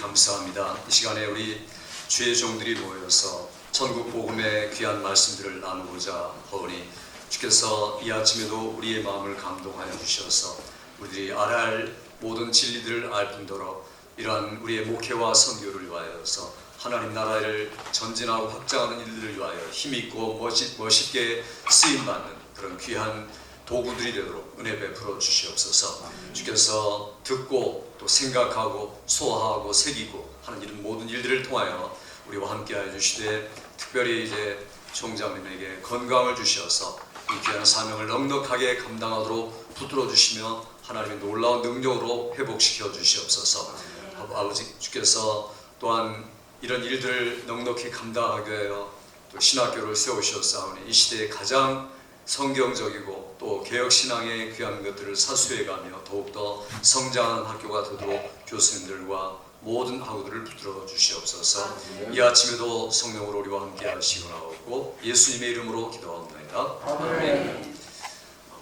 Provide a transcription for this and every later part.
감사합니다. 이 시간에 우리 주의 종들이 모여서 전국 복음의 귀한 말씀들을 나누고자 하오니 주께서 이 아침에도 우리의 마음을 감동하여 주셔서 우리들이 알아야 할 모든 진리들을 알 뿐더러 이러한 우리의 목회와 선교를 위하여서 하나님 나라를 전진하고 확장하는 일들을 위하여 힘있고 멋있게 쓰임받는 그런 귀한 도구들이 되도록 은혜 베풀어 주시옵소서. 주께서 듣고 또 생각하고 소화하고 새기고 하는 이런 모든 일들을 통하여 우리와 함께 하여 주시되 특별히 이제 총장님에게 건강을 주셔서 이 귀한 사명을 넉넉하게 감당하도록 붙들어 주시며 하나님의 놀라운 능력으로 회복시켜 주시옵소서. 아버지 주께서 또한 이런 일들을 넉넉히 감당하게 하여 또 신학교를 세우셨사오니 이 시대에 가장 성경적이고 또 개혁신앙의 귀한 것들을 사수해가며 더욱더 성장하는 학교가 되도록 교수님들과 모든 학우들을 붙들어 주시옵소서. 이 아침에도 성령으로 우리와 함께 하시고 예수님의 이름으로 기도합니다. 아멘.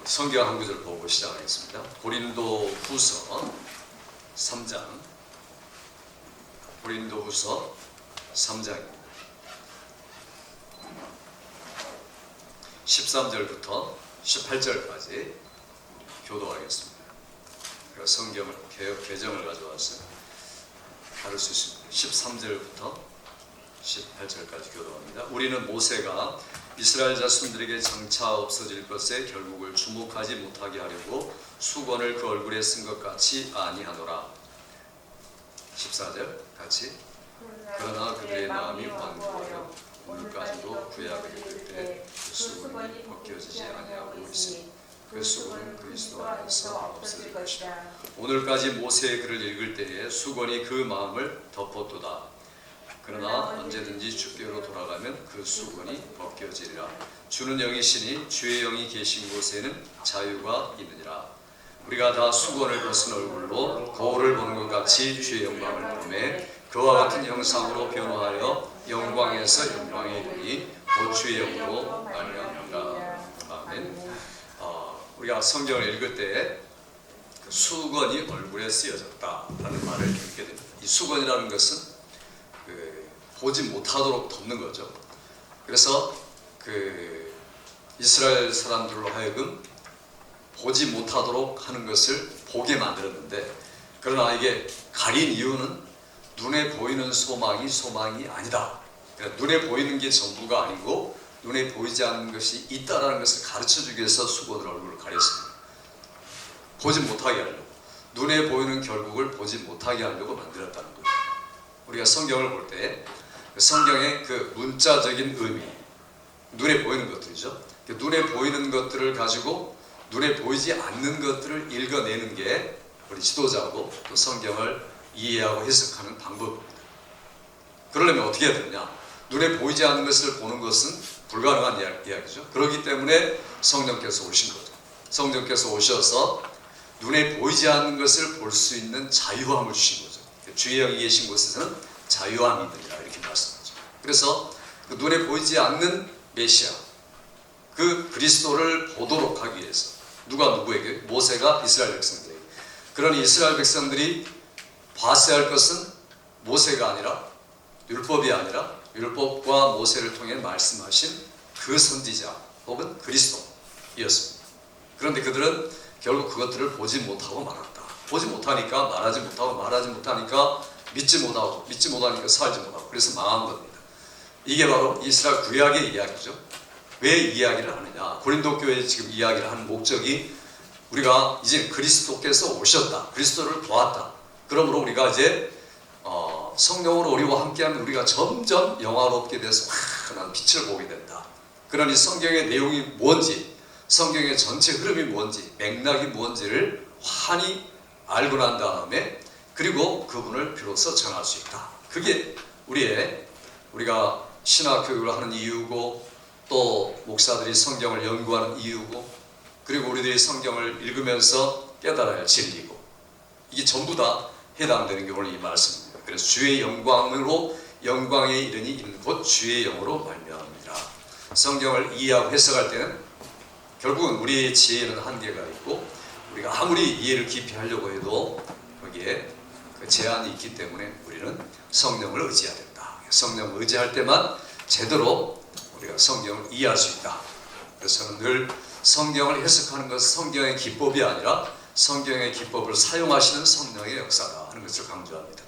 성경 한 구절 보고 시작하겠습니다. 고린도 후서 3장 고린도 후서 3장입니다. 13절부터 18절까지 교도하겠습니다. 성경을 개혁 개정을 가져왔어요. 다룰 수 있습니다. 13절부터 18절까지 교도합니다. 우리는 모세가 이스라엘 자손들에게 장차 없어질 것에 결국을 주목하지 못하게 하려고 수건을 그 얼굴에 쓴 것 같이 아니하노라. 14절 같이. 그러나 그들의 마음이 완고하여 오늘까지도 구약을 읽을 때 그 수건이 벗겨지지 아니하고 있으니 그 수건은 그리스도 안에서 없어질 것이다. 오늘까지 모세의 글을 읽을 때에 수건이 그 마음을 덮었도다. 그러나 언제든지 주께로 돌아가면 그 수건이 벗겨지리라. 주는 영이시니 주의 영이 계신 곳에는 자유가 있느니라. 우리가 다 수건을 벗은 얼굴로 거울을 보는 것 같이 주의 영광을 보매 그와 같은 형상으로 변화하여 영광에서 영광에 이르니 곧 주의 영으로 말미암으리라. 아멘. 우리가 성경을 읽을 때 그 수건이 얼굴에 쓰여졌다라는 말을 읽게 됩니다. 이 수건이라는 것은 보지 못하도록 덮는 거죠. 그래서 이스라엘 사람들로 하여금 보지 못하도록 하는 것을 보게 만들었는데, 그러나 이게 가린 이유는 눈에 보이는 소망이 아니다. 그러니까 눈에 보이는 게 전부가 아니고 눈에 보이지 않는 것이 있다라는 것을 가르쳐주기 위해서 수건으로 얼굴을 가렸습니다. 보지 못하게 하려고, 눈에 보이는 결국을 보지 못하게 하려고 만들었다는 거예요. 우리가 성경을 볼 때 성경의 그 문자적인 의미, 눈에 보이는 것들이죠. 눈에 보이는 것들을 가지고 눈에 보이지 않는 것들을 읽어내는 게 우리 지도자고 또 성경을 이해하고 해석하는 방법입니다. 그러려면 어떻게 해야 되느냐? 눈에 보이지 않는 것을 보는 것은 불가능한 이야기죠. 그렇기 때문에 성령께서 오신 거죠. 성령께서 오셔서 눈에 보이지 않는 것을 볼 수 있는 자유함을 주신 거죠. 주의 영이 계신 곳에서는 자유함이 있느니라 이렇게 말씀하죠. 그래서 그 눈에 보이지 않는 메시아, 그 그리스도를 보도록 하기 위해서 누구에게? 모세가 이스라엘 백성들에게. 그런 이스라엘 백성들이 봤어야 할 것은 모세가 아니라, 율법이 아니라 율법과 모세를 통해 말씀하신 그 선지자 혹은 그리스도였습니다. 그런데 그들은 결국 그것들을 보지 못하고 말았다. 보지 못하니까 말하지 못하니까 믿지 못하니까 살지 못하고, 그래서 망한 겁니다. 이게 바로 이스라엘 구약의 이야기죠. 왜 이야기를 하느냐? 고린도 교회에 지금 이야기를 하는 목적이 우리가 이제 그리스도께서 오셨다, 그리스도를 보았다. 그러므로 우리가 이제 성령으로 우리와 함께하면 우리가 점점 영화롭게 돼서 환한 빛을 보게 된다. 그러니 성경의 내용이 뭔지, 성경의 전체 흐름이 뭔지, 맥락이 뭔지를 환히 알고 난 다음에 그리고 그분을 비로소 전할 수 있다. 그게 우리가 신학교육을 하는 이유고, 또 목사들이 성경을 연구하는 이유고, 그리고 우리들이 성경을 읽으면서 깨달아야 할 진리고, 이게 전부 다 해당되는 게 오늘 이 말씀입니다. 그래서 주의 영광으로 영광에 이르니 이는 곧 주의 영으로 말미암으리라. 성경을 이해하고 해석할 때는 결국은 우리의 지혜에는 한계가 있고, 우리가 아무리 이해를 깊이 하려고 해도 거기에 그 제한이 있기 때문에 우리는 성령을 의지해야 된다. 성령을 의지할 때만 제대로 우리가 성경을 이해할 수 있다. 그래서 저는 늘 성경을 해석하는 것은 성경의 기법이 아니라 성경의 기법을 사용하시는 성령의 역사다 하는 것을 강조합니다.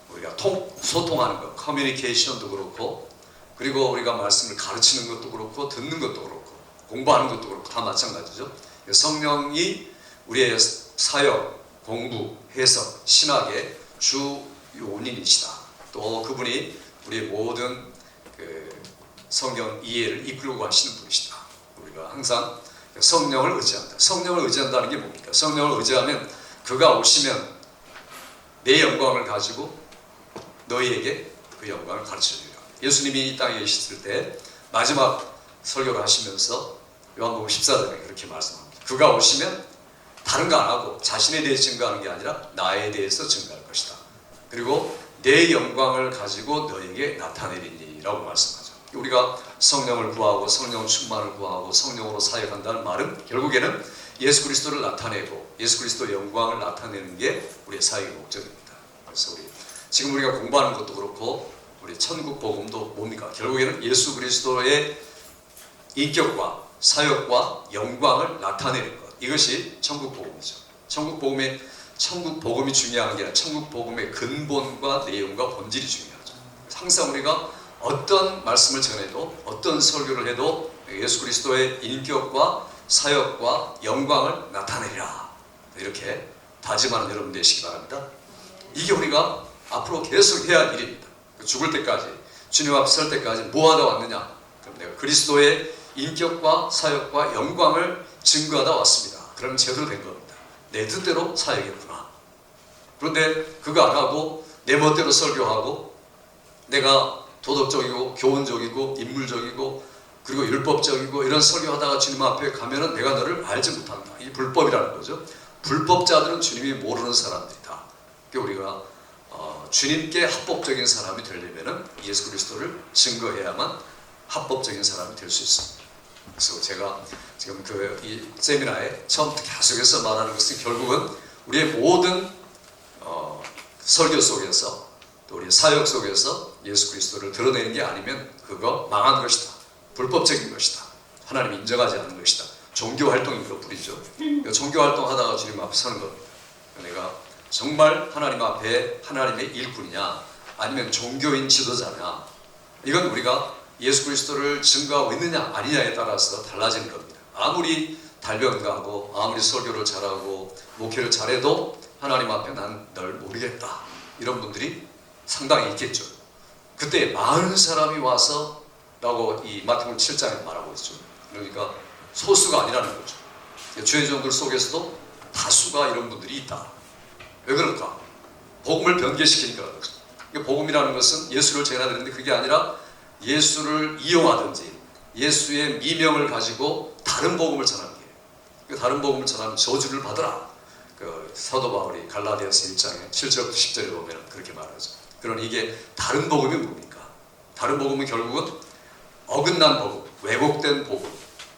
우리가 소통하는 것, 커뮤니케이션도 그렇고, 그리고 우리가 말씀을 가르치는 것도 그렇고, 듣는 것도 그렇고, 공부하는 것도 그렇고 다 마찬가지죠. 성령이 우리의 사역, 공부, 해석, 신학의 주 요인이시다. 또 그분이 우리의 모든 성경 이해를 이끌고 가시는 분이시다. 우리가 항상 성령을 의지한다. 성령을 의지한다는 게 뭡니까? 성령을 의지하면 그가 오시면 내 영광을 가지고 너희에게 그 영광을 가르쳐주리라. 예수님이 이 땅에 계셨을 때 마지막 설교를 하시면서 요한복음 14장에 그렇게 말씀합니다. 그가 오시면 다른 거 안 하고 자신에 대해 증거하는 게 아니라 나에 대해서 증거할 것이다. 그리고 내 영광을 가지고 너에게 나타내리니 라고 말씀하죠. 우리가 성령을 구하고 성령 충만을 구하고 성령으로 사역한다는 말은 결국에는 예수 그리스도를 나타내고 예수 그리스도의 영광을 나타내는 게 우리의 사역의 목적입니다. 그래서 지금 우리가 공부하는 것도 그렇고 우리 천국 복음도 뭡니까? 결국에는 예수 그리스도의 인격과 사역과 영광을 나타내는 것. 이것이 천국 복음이죠. 천국 복음이 중요한 게 아니라 천국 복음의 근본과 내용과 본질이 중요하죠. 항상 우리가 어떤 말씀을 전해도 어떤 설교를 해도 예수 그리스도의 인격과 사역과 영광을 나타내리라. 이렇게 다짐하는 여러분 되시기 바랍니다. 이게 우리가 앞으로 계속 해야 할 일입니다. 죽을 때까지, 주님 앞에 설 때까지 뭐 하다 왔느냐? 그럼 내가 그리스도의 인격과 사역과 영광을 증거하다 왔습니다. 그러면 제대로 된 겁니다. 내 뜻대로 사역했구나. 그런데 그거 안 하고 내 멋대로 설교하고 내가 도덕적이고 교훈적이고 인물적이고 그리고 율법적이고 이런 설교하다가 주님 앞에 가면은 내가 너를 알지 못한다. 이게 불법이라는 거죠. 불법자들은 주님이 모르는 사람들이다. 우리가 주님께 합법적인 사람이 되려면은 예수 그리스도를 증거해야만 합법적인 사람이 될 수 있습니다. 그래서 제가 지금 이 세미나에 처음부터 계속해서 말하는 것은 결국은 우리의 모든 설교 속에서 또 우리의 사역 속에서 예수 그리스도를 드러내는 게 아니면 그거 망한 것이다. 불법적인 것이다. 하나님 인정하지 않는 것이다. 종교 활동인 것뿐이죠. 종교 활동하다가 주님 앞에 서는 겁니다. 내가 정말 하나님 앞에 하나님의 일꾼이냐 아니면 종교인 지도자냐, 이건 우리가 예수 그리스도를 증거하고 있느냐 아니냐에 따라서 달라지는 겁니다. 아무리 달변가하고 아무리 설교를 잘하고 목회를 잘해도 하나님 앞에 난 널 모르겠다 이런 분들이 상당히 있겠죠. 그때 많은 사람이 와서 라고 이 마태복음 7장에 말하고 있죠. 그러니까 소수가 아니라는 거죠. 주의 종들 속에서도 다수가 이런 분들이 있다. 왜 그럴까? 복음을 변개시키니까 그렇죠. 복음이라는 것은 예수를 전해야 되는데 그게 아니라 예수를 이용하든지 예수의 미명을 가지고 다른 복음을 전하는 게, 다른 복음을 전하면 저주를 받으라. 사도 바울이 갈라디아서 1장에 7절부터 10절에 보면 그렇게 말하죠. 그러니 이게 다른 복음이 뭡니까? 다른 복음은 결국은 어긋난 복음, 왜곡된 복음,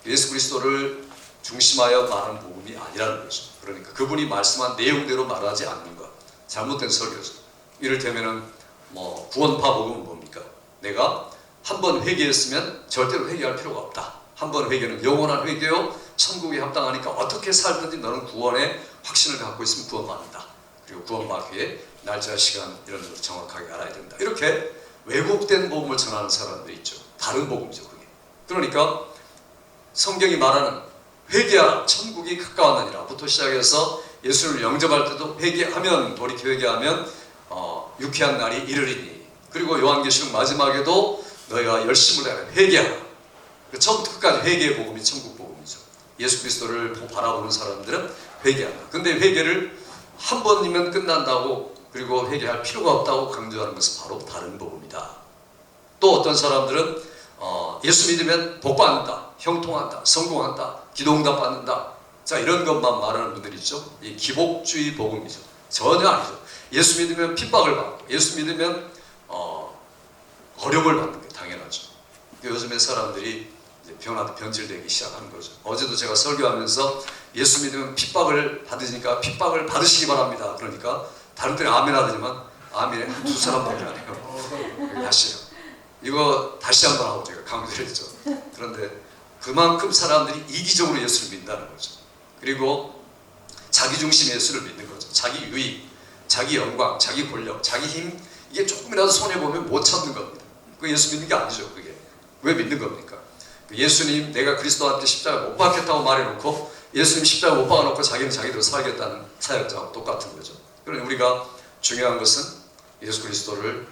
예수 그리스도를 중심하여 말하는 복음이 아니라는 거죠. 그러니까 그분이 말씀한 내용대로 말하지 않는 것, 잘못된 설교죠. 이를테면은 구원파 복음은 뭡니까? 내가 한 번 회개했으면 절대로 회개할 필요가 없다. 한 번 회개는 영원한 회개요. 천국에 합당하니까 어떻게 살든지 너는 구원의 확신을 갖고 있으면 구원받는다. 그리고 구원받기 위해 날짜, 시간 이런 것을 정확하게 알아야 된다. 이렇게 왜곡된 복음을 전하는 사람들이 있죠. 다른 복음이죠, 그게. 그러니까 성경이 말하는 회개하라, 천국이 가까웠느니라부터 시작해서 예수를 영접할 때도 회개하면, 돌이켜 회개하면 유쾌한 날이 이르리니. 그리고 요한계시록 마지막에도 너희가 열심을 다하여 회개하라. 처음부터 끝까지 회개의 복음이 천국 복음이죠. 예수 그리스도를 바라보는 사람들은 회개한다. 근데 회개를 한 번이면 끝난다고, 그리고 회개할 필요가 없다고 강조하는 것은 바로 다른 복음이다. 또 어떤 사람들은 예수 믿으면 복 받는다, 형통한다, 성공한다, 기도응답 받는다. 자, 이런 것만 말하는 분들이 있죠. 이 기복주의 복음이죠. 전혀 아니죠. 예수 믿으면 핍박을 받고, 예수 믿으면 어려움을 받는 게 당연하죠. 요즘에 사람들이 변질되기 시작하는 거죠. 어제도 제가 설교하면서 예수 믿으면 핍박을 받으니까 핍박을 받으시기 바랍니다. 그러니까 다른 때는 아멘 하더니만 아멘에 한 두 사람밖에 안 해요. 다시요. 이거 다시 한번 하고 제가 강조했죠. 그런데 그만큼 사람들이 이기적으로 예수를 믿는다는 거죠. 그리고 자기중심 예수를 믿는 거죠. 자기 유익, 자기 영광, 자기 권력, 자기 힘, 이게 조금이라도 손해보면 못 참는 겁니다. 그 예수 믿는 게 아니죠. 그게 왜 믿는 겁니까? 예수님 내가 그리스도한테 십자가 못 박겠다고 말해놓고 예수님 십자가 못 박아놓고 자기는 자기대로 살겠다는 사역자하고 똑같은 거죠. 그러니 우리가 중요한 것은 예수 그리스도를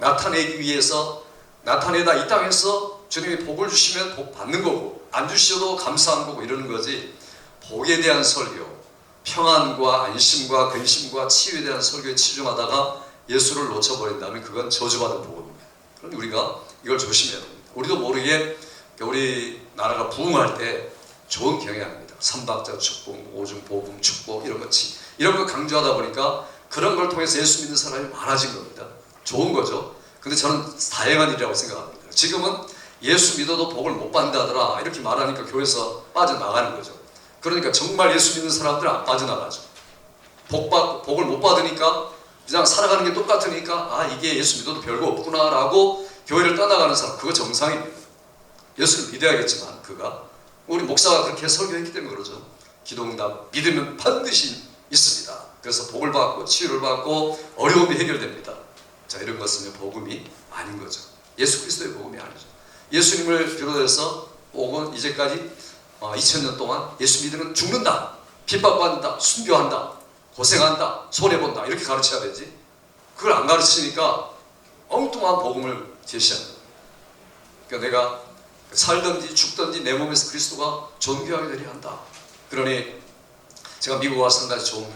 나타내기 위해서 나타내다 이 땅에서 주님이 복을 주시면 복 받는 거고 안 주셔도 감사한 거고 이러는 거지, 복에 대한 설교, 평안과 안심과 근심과 치유에 대한 설교에 치중하다가 예수를 놓쳐버린다면 그건 저주받은 복음입니다. 그러니 우리가 이걸 조심해야 됩니다. 우리도 모르게 우리 나라가 부흥할 때 좋은 경향입니다. 삼박자 축복, 오중 복음 축복 이런 거 강조하다 보니까 그런 걸 통해서 예수 믿는 사람이 많아진 겁니다. 좋은 거죠. 근데 저는 다행한 일이라고 생각합니다. 지금은 예수 믿어도 복을 못 받는다더라 이렇게 말하니까 교회에서 빠져나가는 거죠. 그러니까 정말 예수 믿는 사람들은 안 빠져나가죠. 복을 못 받으니까 그냥 살아가는 게 똑같으니까 이게 예수 믿어도 별거 없구나 라고 교회를 떠나가는 사람, 그거 정상입니다. 예수를 믿어야겠지만 우리 목사가 그렇게 설교했기 때문에 그러죠. 기도응답 믿으면 반드시 있습니다. 그래서 복을 받고 치유를 받고 어려움이 해결됩니다. 자, 이런 것은 복음이 아닌 거죠. 예수 그리스도의 복음이 아니죠. 예수님을 비롯해서 복은 이제까지 2000년 동안 예수 믿으면 죽는다, 핍박받는다, 순교한다, 고생한다, 손해본다 이렇게 가르쳐야 되지, 그걸 안 가르치니까 엉뚱한 복음을 제시합니다. 그러니까 내가 살든지 죽든지 내 몸에서 그리스도가 존귀하게 되려 한다. 그러니 제가 미국 와서 한 가지 좋은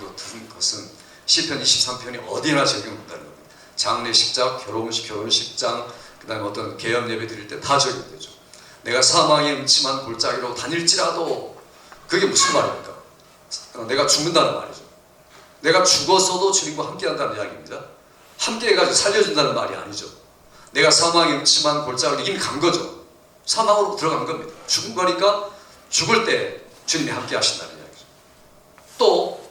것은 시편 23편이 어디나 적용된다는 겁니다. 장례식장, 결혼식장, 그 다음에 어떤 개업 예배 드릴 때 다 적용되죠. 내가 사망의 음침한 골짜기로 다닐지라도, 그게 무슨 말입니까? 내가 죽는다는 말이죠. 내가 죽었어도 주님과 함께 한다는 이야기입니다. 함께 해가지고 살려준다는 말이 아니죠. 내가 사망의 음침한 골짜기로 이미 간 거죠. 사망으로 들어간 겁니다. 죽은 거니까 죽을 때 주님이 함께 하신다는 이야기죠. 또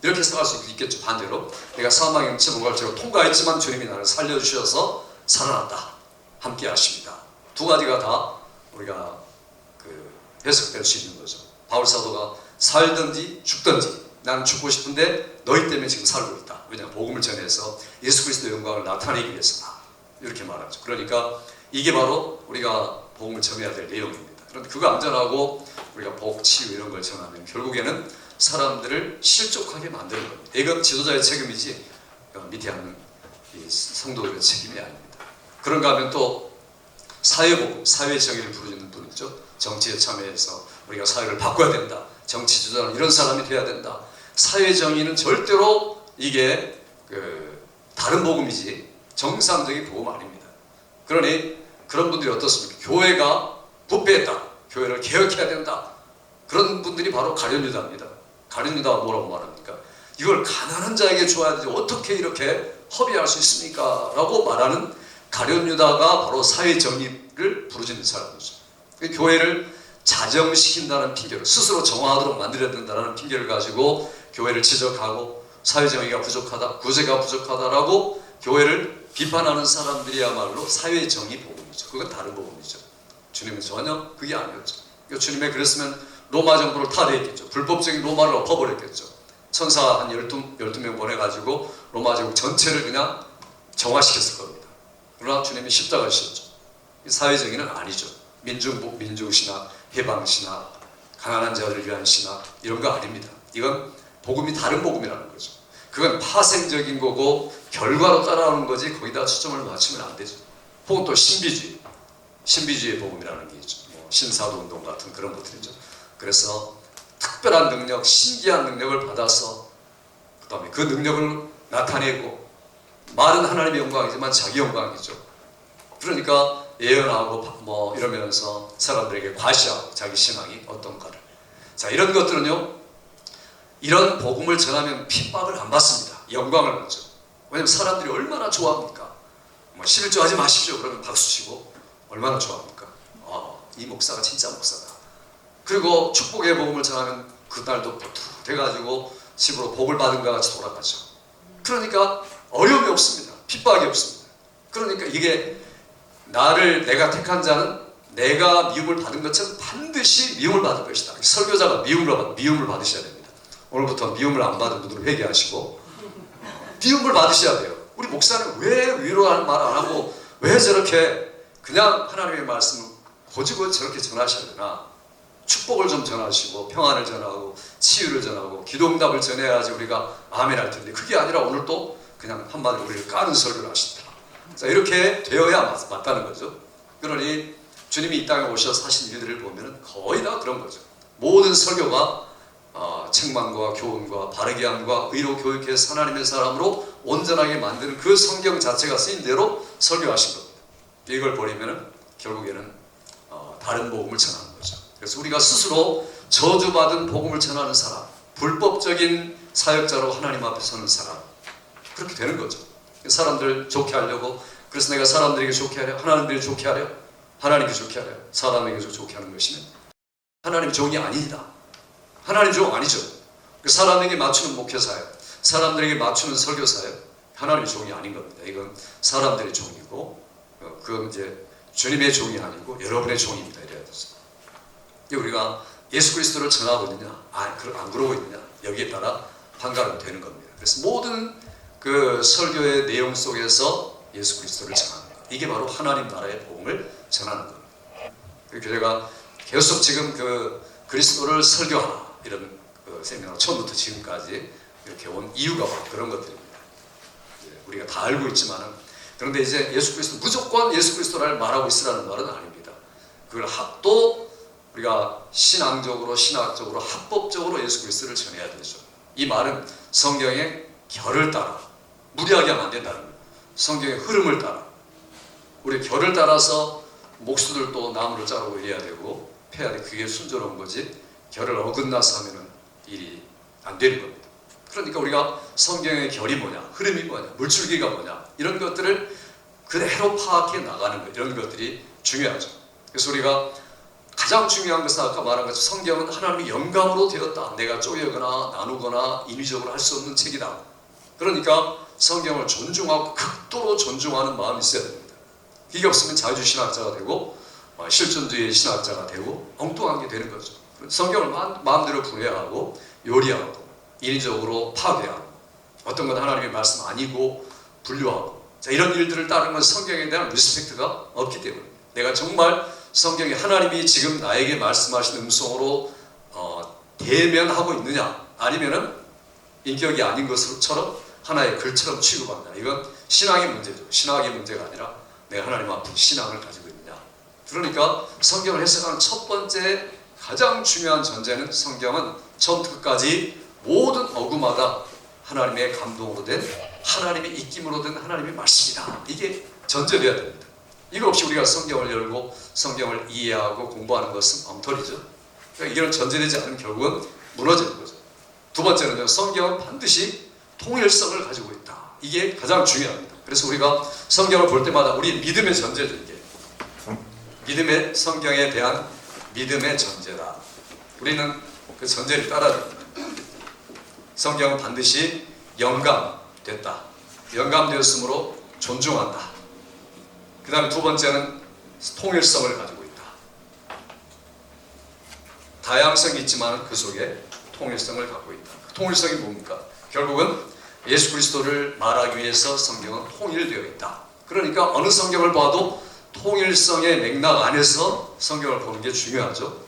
이렇게 해석할 수 있겠죠. 반대로 내가 사망의 음침한 골짜기로 통과했지만 주님이 나를 살려주셔서 살아났다, 함께 하십니다. 두 가지가 다 우리가 해석될 수 있는 거죠. 바울 사도가 살든지 죽든지 나는 죽고 싶은데 너희 때문에 지금 살고 있다. 왜냐하면 복음을 전해서 예수 그리스도의 영광을 나타내기 위해서다, 이렇게 말하죠. 그러니까 이게 바로 우리가 복음을 전해야 될 내용입니다. 그런데 그거 안 전하고 우리가 복, 치유 이런 걸 전하면 결국에는 사람들을 실족하게 만드는 겁니다. 이건 지도자의 책임이지 밑에 하는 이 성도들의 책임이 아닙니다. 그런가 하면 또 사회복음, 사회 정의를 부르는 분 있죠. 정치에 참여해서 우리가 사회를 바꿔야 된다, 정치 주자는 이런 사람이 돼야 된다. 사회 정의는 절대로 이게 다른 복음이지 정상적인 복음 아닙니다. 그러니 그런 분들이 어떻습니까? 교회가 부패했다, 교회를 개혁해야 된다, 그런 분들이 바로 가룟유다입니다. 가룟유다가 뭐라고 말합니까? 이걸 가난한 자에게 줘야 되지 어떻게 이렇게 허비할 수 있습니까? 라고 말하는 가룟유다가 바로 사회정의를 부르짖는 사람이죠. 교회를 자정시킨다는 핑계로, 스스로 정화하도록 만들어야 된다는 핑계를 가지고 교회를 지적하고 사회정의가 부족하다, 구제가 부족하다라고 교회를 비판하는 사람들이야말로 사회정의 복음이죠. 그건 다른 복음이죠. 주님은 전혀 그게 아니었죠. 그러니까 주님이 그랬으면 로마 정부를 타대했겠죠. 불법적인 로마를 엎어버렸겠죠. 천사 한 12명 보내가지고 로마 제국 전체를 그냥 정화시켰을 겁니다. 그러나 주님이 십자가를 지셨죠. 사회정의는 아니죠. 민중신학, 해방신학, 가난한 자들을 위한 신학 이런 거 아닙니다. 이건 복음이 다른 복음이라는 거죠. 그건 파생적인 거고 결과로 따라오는 거지 거기다 초점을 맞추면 안 되죠. 혹은 또 신비주의 복음이라는 게 있죠. 신사도운동 같은 그런 것들이죠. 그래서 특별한 능력, 신기한 능력을 받아서 그 다음에 그 능력을 나타내고, 말은 하나님의 영광이지만 자기 영광이죠. 그러니까 예언하고 이러면서 사람들에게 과시하고 자기 신앙이 어떤가를. 자, 이런 것들은요, 이런 복음을 전하면 핍박을 안 받습니다. 영광을 받죠. 왜냐하면 사람들이 얼마나 좋아합니까? 11조 하지 마십시오 그러면 박수치고 얼마나 좋아합니까? 이 목사가 진짜 목사다. 그리고 축복의 복음을 전하면 그날도 돼가지고 집으로 복을 받은 것 같이 돌아가죠. 그러니까 어려움이 없습니다. 핍박이 없습니다. 그러니까 이게 내가 택한 자는 내가 미움을 받은 것처럼 반드시 미움을 받을 것이다. 설교자가 미움을 받으셔야 됩니다. 오늘부터 미움을 안 받은 분들은 회개하시고 미움을 받으셔야 돼요. 우리 목사는 왜 위로하는 말 안 하고 왜 저렇게 그냥 하나님의 말씀을 고지고 저렇게 전하셔야 되나? 축복을 좀 전하시고 평안을 전하고 치유를 전하고 기도응답을 전해야지 우리가 아멘 할 텐데 그게 아니라 오늘 또 그냥 한마디로 우리를 까는 설교를 하신다. 자, 이렇게 되어야 맞다는 거죠. 그러니 주님이 이 땅에 오셔서 하신 일들을 보면 거의 다 그런 거죠. 모든 설교가 책망과 교훈과 바르게 함과 의로 교육해서 하나님의 사람으로 온전하게 만드는 그 성경 자체가 쓰인 대로 설교하신 겁니다. 이걸 버리면 결국에는 다른 복음을 전하는 거죠. 그래서 우리가 스스로 저주받은 복음을 전하는 사람, 불법적인 사역자로 하나님 앞에 서는 사람, 그렇게 되는 거죠. 사람들 좋게 하려고, 그래서 내가 사람들에게 좋게 하려, 하나님들이 좋게 하려, 하나님께 좋게 하려, 사람에게 좋게 하는 것이면 하나님 종이 아니다. 하나님 종 아니죠. 사람에게 맞추는 목회사예요. 사람들에게 맞추는 설교사예요. 하나님의 종이 아닌 겁니다. 이건 사람들의 종이고, 그건 이제 주님의 종이 아니고 여러분의 종입니다. 이래야 되죠. 우리가 예수 그리스도를 전하고 있느냐, 안 그러고 있느냐, 여기에 따라 판가름 되는 겁니다. 그래서 모든 그 설교의 내용 속에서 예수 그리스도를 전하는 것, 이게 바로 하나님 나라의 복음을 전하는 겁니다. 그래서 제가 계속 지금 그 그리스도를 설교하라 이런 세미나 처음부터 지금까지 이렇게 온 이유가 바로 그런 것들입니다. 우리가 다 알고 있지만은, 그런데 이제 예수 그리스도, 무조건 예수 그리스도를 말하고 있으라는 말은 아닙니다. 그걸 또 우리가 신앙적으로, 신학적으로, 합법적으로 예수 그리스도를 전해야 되죠. 이 말은 성경의 결을 따라, 무리하게 하면 안 된다는 거예요. 성경의 흐름을 따라, 우리 결을 따라서 목수들도 나무를 자르고 이래야 되고 패야 돼. 그게 순조로운 거지, 결을 어긋나서 하면은 일이 안 되는 겁니다. 그러니까 우리가 성경의 결이 뭐냐, 흐름이 뭐냐, 물줄기가 뭐냐, 이런 것들을 그대로 파악해 나가는 것, 이런 것들이 중요하죠. 그래서 우리가 가장 중요한 것은 아까 말한 것처럼 성경은 하나님의 영감으로 되었다. 내가 쪼개거나 나누거나 인위적으로 할 수 없는 책이다. 그러니까 성경을 존중하고 극도로 존중하는 마음이 있어야 됩니다. 이게 없으면 자유주의 신학자가 되고 실존주의 신학자가 되고 엉뚱한 게 되는 거죠. 성경을 마음대로 분해하고 요리하고 인위적으로 파괴하고 어떤 건 하나님의 말씀 아니고 분류하고, 자, 이런 일들을 따르는 건 성경에 대한 리스펙트가 없기 때문에, 내가 정말 성경에 하나님이 지금 나에게 말씀하신 음성으로 대면하고 있느냐, 아니면은 인격이 아닌 것처럼 하나의 글처럼 취급한다. 이건 신앙의 문제죠. 신학의 문제가 아니라 내가 하나님 앞에 신앙을 가지고 있느냐. 그러니까 성경을 해석하는 첫 번째 가장 중요한 전제는 성경은 처음부터 끝까지 모든 어구마다 하나님의 감동으로 된, 하나님의 입김으로 된 하나님의 말씀이다. 이게 전제되어야 됩니다. 이거 없이 우리가 성경을 열고 성경을 이해하고 공부하는 것은 엉터리죠. 그러니까 이런 전제되지 않으면 결국은 무너지는 거죠. 두 번째는요, 성경은 반드시 통일성을 가지고 있다. 이게 가장 중요합니다. 그래서 우리가 성경을 볼 때마다 우리 믿음의 전제죠. 이게 믿음의, 성경에 대한 믿음의 전제다. 우리는 그 전제를 따라야 됩니다. 성경은 반드시 영감됐다. 영감되었으므로 존중한다. 그 다음에 두 번째는 통일성을 가지고 있다. 다양성이 있지만 그 속에 통일성을 갖고 있다. 그 통일성이 뭡니까? 결국은 예수 그리스도를 말하기 위해서 성경은 통일되어 있다. 그러니까 어느 성경을 봐도 통일성의 맥락 안에서 성경을 보는 게 중요하죠.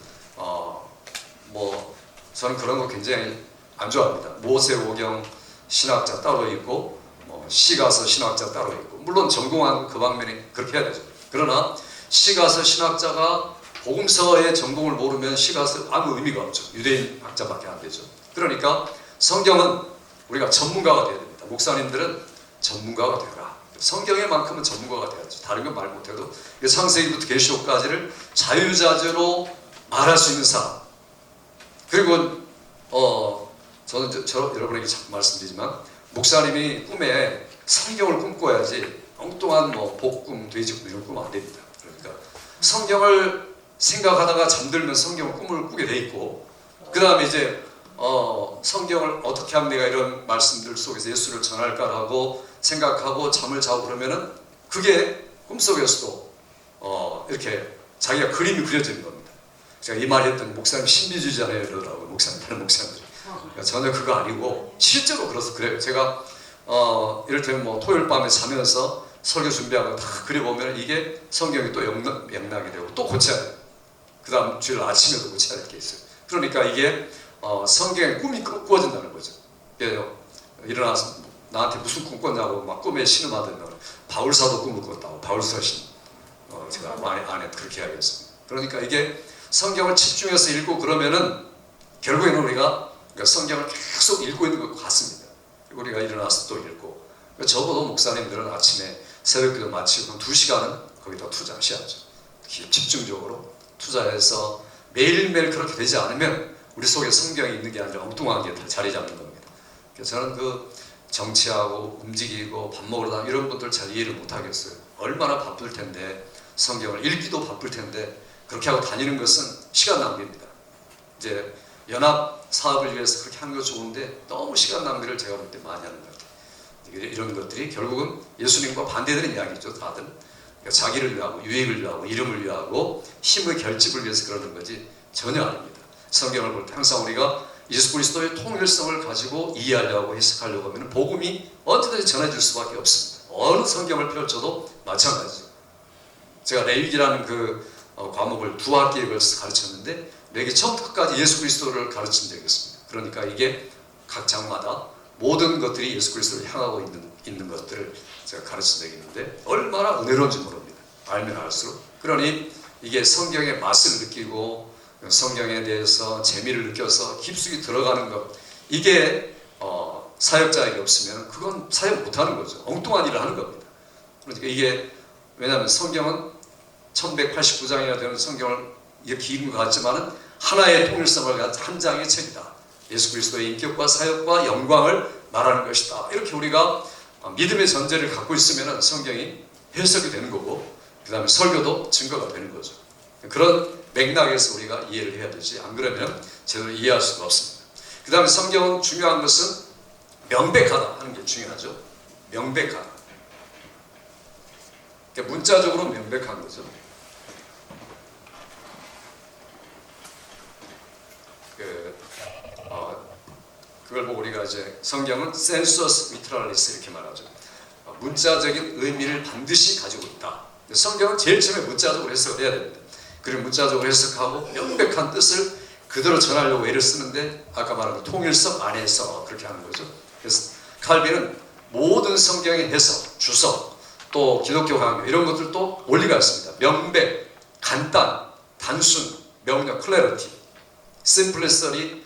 저는 그런 거 굉장히 안 좋아합니다. 모세오경 신학자 따로 있고, 시가서 신학자 따로 있고, 물론 전공한 그 방면에 그렇게 해야 되죠. 그러나 시가서 신학자가 복음서의 전공을 모르면 시가서 아무 의미가 없죠. 유대인 학자밖에 안 되죠. 그러니까 성경은 우리가 전문가가 되어야 됩니다. 목사님들은 전문가가 되어라. 성경에만큼은 전문가가 돼야죠. 다른 건 말 못해도 창세기부터 계시록까지를 자유자재로 말할 수 있는 사람. 그리고 저는 여러분에게 자꾸 말씀드리지만, 목사님이 꿈에 성경을 꿈꿔야지 엉뚱한 복꿈, 돼지꿈 이런 꿈 안 됩니다. 그러니까 성경을 생각하다가 잠들면 성경을 꿈을 꾸게 돼 있고, 그 다음에 이제 성경을 어떻게 하면 내가 이런 말씀들 속에서 예수를 전할까라고 생각하고 잠을 자고 그러면은 그게 꿈속에서도 이렇게 자기가 그림이 그려지는 겁니다. 제가 이 말 했더니 목사님 신비주의잖아요 이러더라고요. 목사님, 다른 목사님들이. 그러니까 전혀 그거 아니고 실제로 그래요. 제가 이를테면 뭐 토요일 밤에 자면서 설교 준비하고 다 그려보면 이게 성경이 또 맥락이 되고 또 고쳐야 돼요. 그 다음 주일 아침에도 고쳐야 될 게 있어요. 그러니까 이게 성경의 꿈이 꾸어진다는 거죠. 일어나서 나한테 무슨 꿈 꿨냐고 막 꿈에 신음하던가 바울사도 꿈을 꿨다고 바울서신 제가 안에 그렇게 해야겠습니다. 그러니까 이게 성경을 집중해서 읽고 그러면은 결국에는 우리가 그러니까 성경을 계속 읽고 있는 것 같습니다. 그리고 우리가 일어나서 또 읽고 그러니까 적어도 목사님들은 아침에 새벽기도 마치고 2시간은 거기다 투자하셔야죠. 집중적으로 투자해서 매일매일 그렇게 되지 않으면 우리 속에 성경이 있는 게 아니라 엉뚱한 게 자리 잡는 겁니다. 그래서 저는 그 정치하고 움직이고 밥 먹으러 다니고 이런 분들 잘 이해를 못 하겠어요. 얼마나 바쁠 텐데 성경을 읽기도 바쁠 텐데 그렇게 하고 다니는 것은 시간 낭비입니다. 이제 연합 사업을 위해서 그렇게 하는 거 좋은데 너무 시간 낭비를 제가 볼 때 많이 하는 것 같아요. 이런 것들이 결국은 예수님과 반대되는 이야기죠. 다들 자기를 위하고 유익을 위하고 이름을 위하고 힘의 결집을 위해서 그러는 거지 전혀 아닙니다. 성경을 볼 때 항상 우리가 예수 그리스도의 통일성을 가지고 이해하려고 해석하려고 하면 복음이 언제든지 전해질 수밖에 없습니다. 어느 성경을 펼쳐도 마찬가지죠. 제가 레위기라는 그 과목을 2학기에 걸쳐서 가르쳤는데 레위기 처음부터 끝까지 예수 그리스도를 가르친 적이 있습니다. 그러니까 이게 각 장마다 모든 것들이 예수 그리스도를 향하고 있는 것들을 제가 가르친 적이 있는데 얼마나 은혜로운지 모릅니다. 알면 알수록. 그러니 이게 성경의 맛을 느끼고 성경에 대해서 재미를 느껴서 깊숙이 들어가는 것 이게 사역자에게 없으면 그건 사역 못하는 거죠. 엉뚱한 일을 하는 겁니다. 그러니까 이게 왜냐하면 성경은 1189장이나 되는 성경을 이게 긴 것 같지만은 하나의 통일성을 가진 한 장의 책이다. 예수 그리스도의 인격과 사역과 영광을 말하는 것이다. 이렇게 우리가 믿음의 전제를 갖고 있으면 성경이 해석이 되는 거고 그 다음에 설교도 증거가 되는 거죠. 그런 맥락에서 우리가 이해를 해야 되지 안 그러면 제대로 이해할 수가 없습니다. 그 다음에 성경은 중요한 것은 명백하다 하는 게 중요하죠. 명백하다. 그러니까 문자적으로 명백한 거죠. 그걸 보고 우리가 이제 성경은 sensus literalis 이렇게 말하죠. 문자적인 의미를 반드시 가지고 있다. 성경은 제일 처음에 문자적으로 해석을 해야 됩니다. 그리고 문자적으로 해석하고 명백한 뜻을 그대로 전하려고 애를 쓰는데 아까 말한 통일성 안에서 그렇게 하는 거죠. 그래서 칼빈은 모든 성경의 해석, 주석, 또 기독교 강요 이런 것들도 원리가 있습니다. 명백, 간단, 단순, 명령, clarity, simplicity,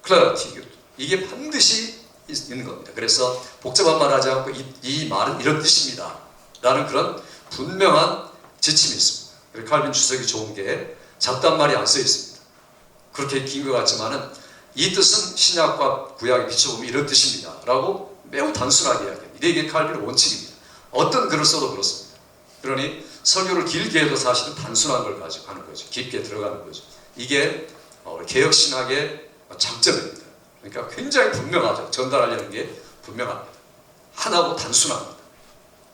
clarity 이게 반드시 있는 겁니다. 그래서 복잡한 말 하지 않고 이 말은 이런 뜻입니다. 라는 그런 분명한 지침이 있습니다. 그리고 칼빈 주석이 좋은 게 잡다한 말이 안 써 있습니다. 그렇게 긴 것 같지만은 이 뜻은 신약과 구약에 비춰보면 이런 뜻입니다. 라고 매우 단순하게 이야기합니다. 이게 칼빈의 원칙입니다. 어떤 글을 써도 그렇습니다. 그러니 설교를 길게 해도 사실은 단순한 걸 가지고 하는 거죠. 깊게 들어가는 거죠. 이게 개혁신학의 장점입니다. 그러니까 굉장히 분명하죠. 전달하려는 게 분명합니다. 하나고 단순합니다.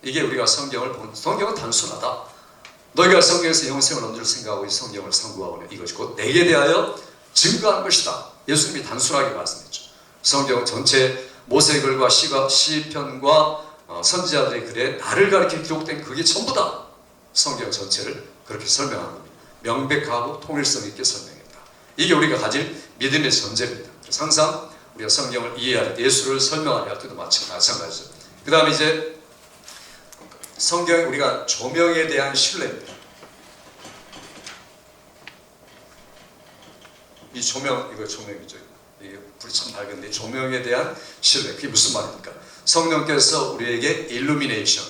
이게 우리가 성경을 보는 성경은 단순하다. 너희가 성경에서 영생을 얻는 줄 생각하고 이 성경을 상고하고 이것이 곧 내게 대하여 증거한 것이다. 예수님이 단순하게 말씀했죠. 성경 전체 모세글과 시편과 선지자들의 글에 나를 가리켜 기록된 그게 전부다. 성경 전체를 그렇게 설명한 겁니다. 명백하고 통일성 있게 설명했다. 이게 우리가 가질 믿음의 전제입니다. 항상 우리가 성경을 이해할 때 예수를 설명할 때도 마찬가지죠. 그 다음에 이제 성경에 우리가 조명에 대한 신뢰입니다. 이 조명, 이거 조명이죠. 이게 불이 참 밝은데 조명에 대한 신뢰. 그게 무슨 말입니까? 성령께서 우리에게 일루미네이션,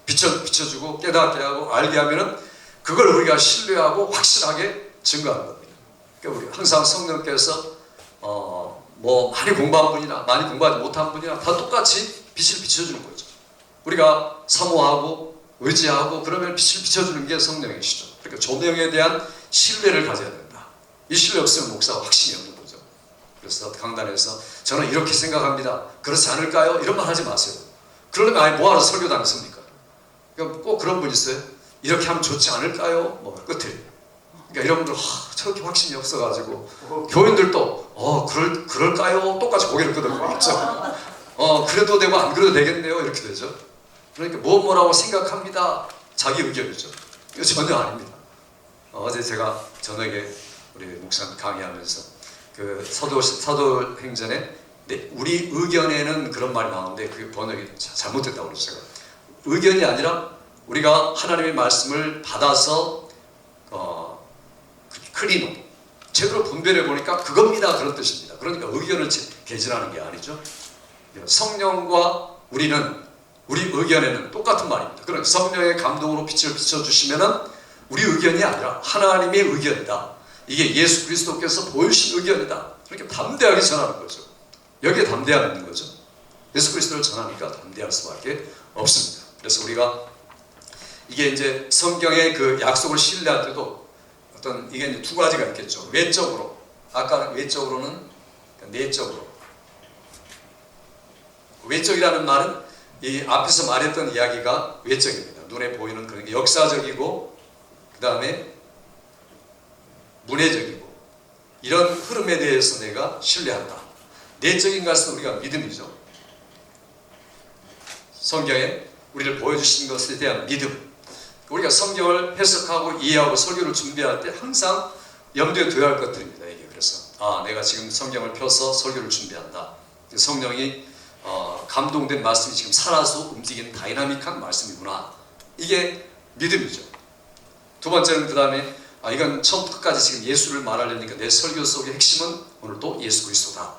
비춰주고 깨닫게 하고 알게 하면은 그걸 우리가 신뢰하고 확실하게 증거하는 겁니다. 그러니까 우리 항상 성령께서 뭐 많이 공부한 분이나 많이 공부하지 못한 분이나 다 똑같이 빛을 비춰주는 거죠. 우리가 사모하고 의지하고 그러면 빛을 비춰주는 게 성령이시죠. 그러니까 조명에 대한 신뢰를 가져야 된다. 이 신뢰 없으면 목사가 확신이 없는 거죠. 그래서 강단에서 저는 이렇게 생각합니다. 그렇지 않을까요? 이런 말 하지 마세요. 그러려면 아예 뭐하러 설교도 안 씁니까? 그러니까 꼭 그런 분 있어요. 이렇게 하면 좋지 않을까요? 뭐 끝을. 그러니까 이런 분들 저렇게 확신이 없어가지고 교인들도 그럴까요? 똑같이 고개를 끄덕거리죠. 그래도 되고 안 그래도 되겠네요. 이렇게 되죠. 그러니까 뭐라고 생각합니다. 자기 의견이죠. 이거 전혀 아닙니다. 어제 제가 저녁에 우리 목사님 강의하면서 그 사도행전에 우리 의견에는 그런 말이 나오는데 그 번역이 잘못됐다고 그랬어요. 제가. 의견이 아니라 우리가 하나님의 말씀을 받아서 크리노 제대로 분별해 보니까 그겁니다 그런 뜻입니다. 그러니까 의견을 개진하는 게 아니죠. 성령과 우리 의견에는 똑같은 말입니다. 그런 성령의 감동으로 빛을 비춰주시면은 우리 의견이 아니라 하나님의 의견이다. 이게 예수 그리스도께서 보여주신 의견이다. 그렇게 담대하게 전하는 거죠. 여기에 담대함이 있는 거죠. 예수 그리스도를 전하니까 담대할 수밖에 없습니다. 그래서 우리가 이게 이제 성경의 그 약속을 신뢰할 때도 이게 이제 두 가지가 있겠죠. 외적으로, 아까 외적으로는 내적으로. 외적이라는 말은 이 앞에서 말했던 이야기가 외적입니다. 눈에 보이는 그런 역사적이고 그 다음에 문해적이고 이런 흐름에 대해서 내가 신뢰한다. 내적인 것은 우리가 믿음이죠. 성경에 우리를 보여주신 것에 대한 믿음. 우리가 성경을 해석하고 이해하고 설교를 준비할 때 항상 염두에 둬야 할 것들입니다. 이게 그래서 내가 지금 성경을 펴서 설교를 준비한다. 성령이 감동된 말씀이 지금 살아서 움직이는 다이나믹한 말씀이구나. 이게 믿음이죠. 두 번째는 그 다음에 이건 처음부터 끝까지 지금 예수를 말하려니까 내 설교 속의 핵심은 오늘 또 예수 그리스도다.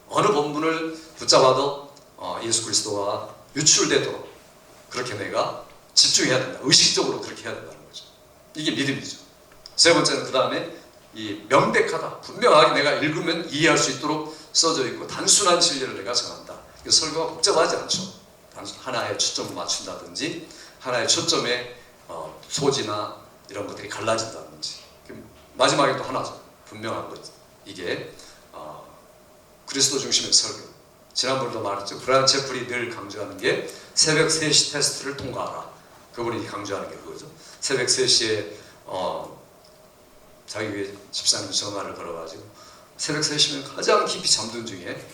어느 본문을 붙잡아도 예수 그리스도와 유출되도록 그렇게 내가 집중해야 된다. 의식적으로 그렇게 해야 된다는 거죠. 이게 믿음이죠. 세 번째는 그 다음에 이 명백하다. 분명하게 내가 읽으면 이해할 수 있도록 써져 있고 단순한 진리를 내가 전한다. 설교가 복잡하지 않죠. 하나의 초점을 맞춘다든지 하나의 초점의 소지나 이런 것들이 갈라진다든지. 마지막에 또 하나죠. 분명한 것. 이게 그리스도 중심의 설교. 지난번에도 말했죠. 브라이언 채플이 늘 강조하는 게 새벽 3시 테스트를 통과하라. 그분이 강조하는 게 그거죠. 새벽 3시에 자기 교회 집사님 전화를 걸어가지고 새벽 3시면 가장 깊이 잠든 중에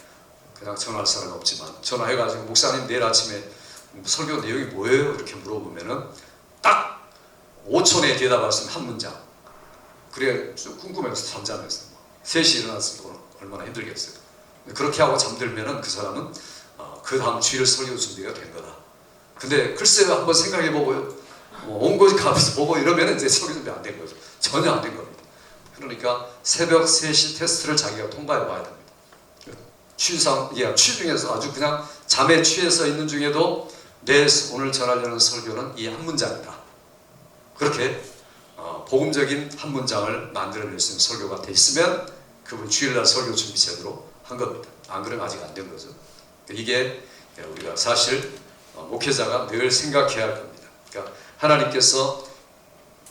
그냥 전화할 사람은 없지만 전화해가지고 목사님 내일 아침에 설교 내용이 뭐예요? 이렇게 물어보면은 딱 5초 내에 대답하시면 한 문장. 그래 좀 궁금해서 잠잠했어요. 3시 일어났으니까 얼마나 힘들겠어요. 그렇게 하고 잠들면은 그 사람은 그 다음 주일 설교 준비가 된 거다. 근데 글쎄요 한번 생각해보고요. 온 곳이 가면서 보고 이러면 이제 설교 준비 안 된 거죠. 전혀 안 된 겁니다. 그러니까 새벽 3시 테스트를 자기가 통과해 봐야 됩니다. 취 중에서 아주 그냥 잠에 취해서 있는 중에도 내 오늘 전하려는 설교는 이 한 문장이다. 그렇게 복음적인 한 문장을 만들어낼 수 있는 설교가 돼 있으면 그분 주일날 설교 준비 제대로 한 겁니다. 안 그러면 아직 안 된 거죠. 이게 우리가 사실 목회자가 늘 생각해야 할 겁니다. 그러니까 하나님께서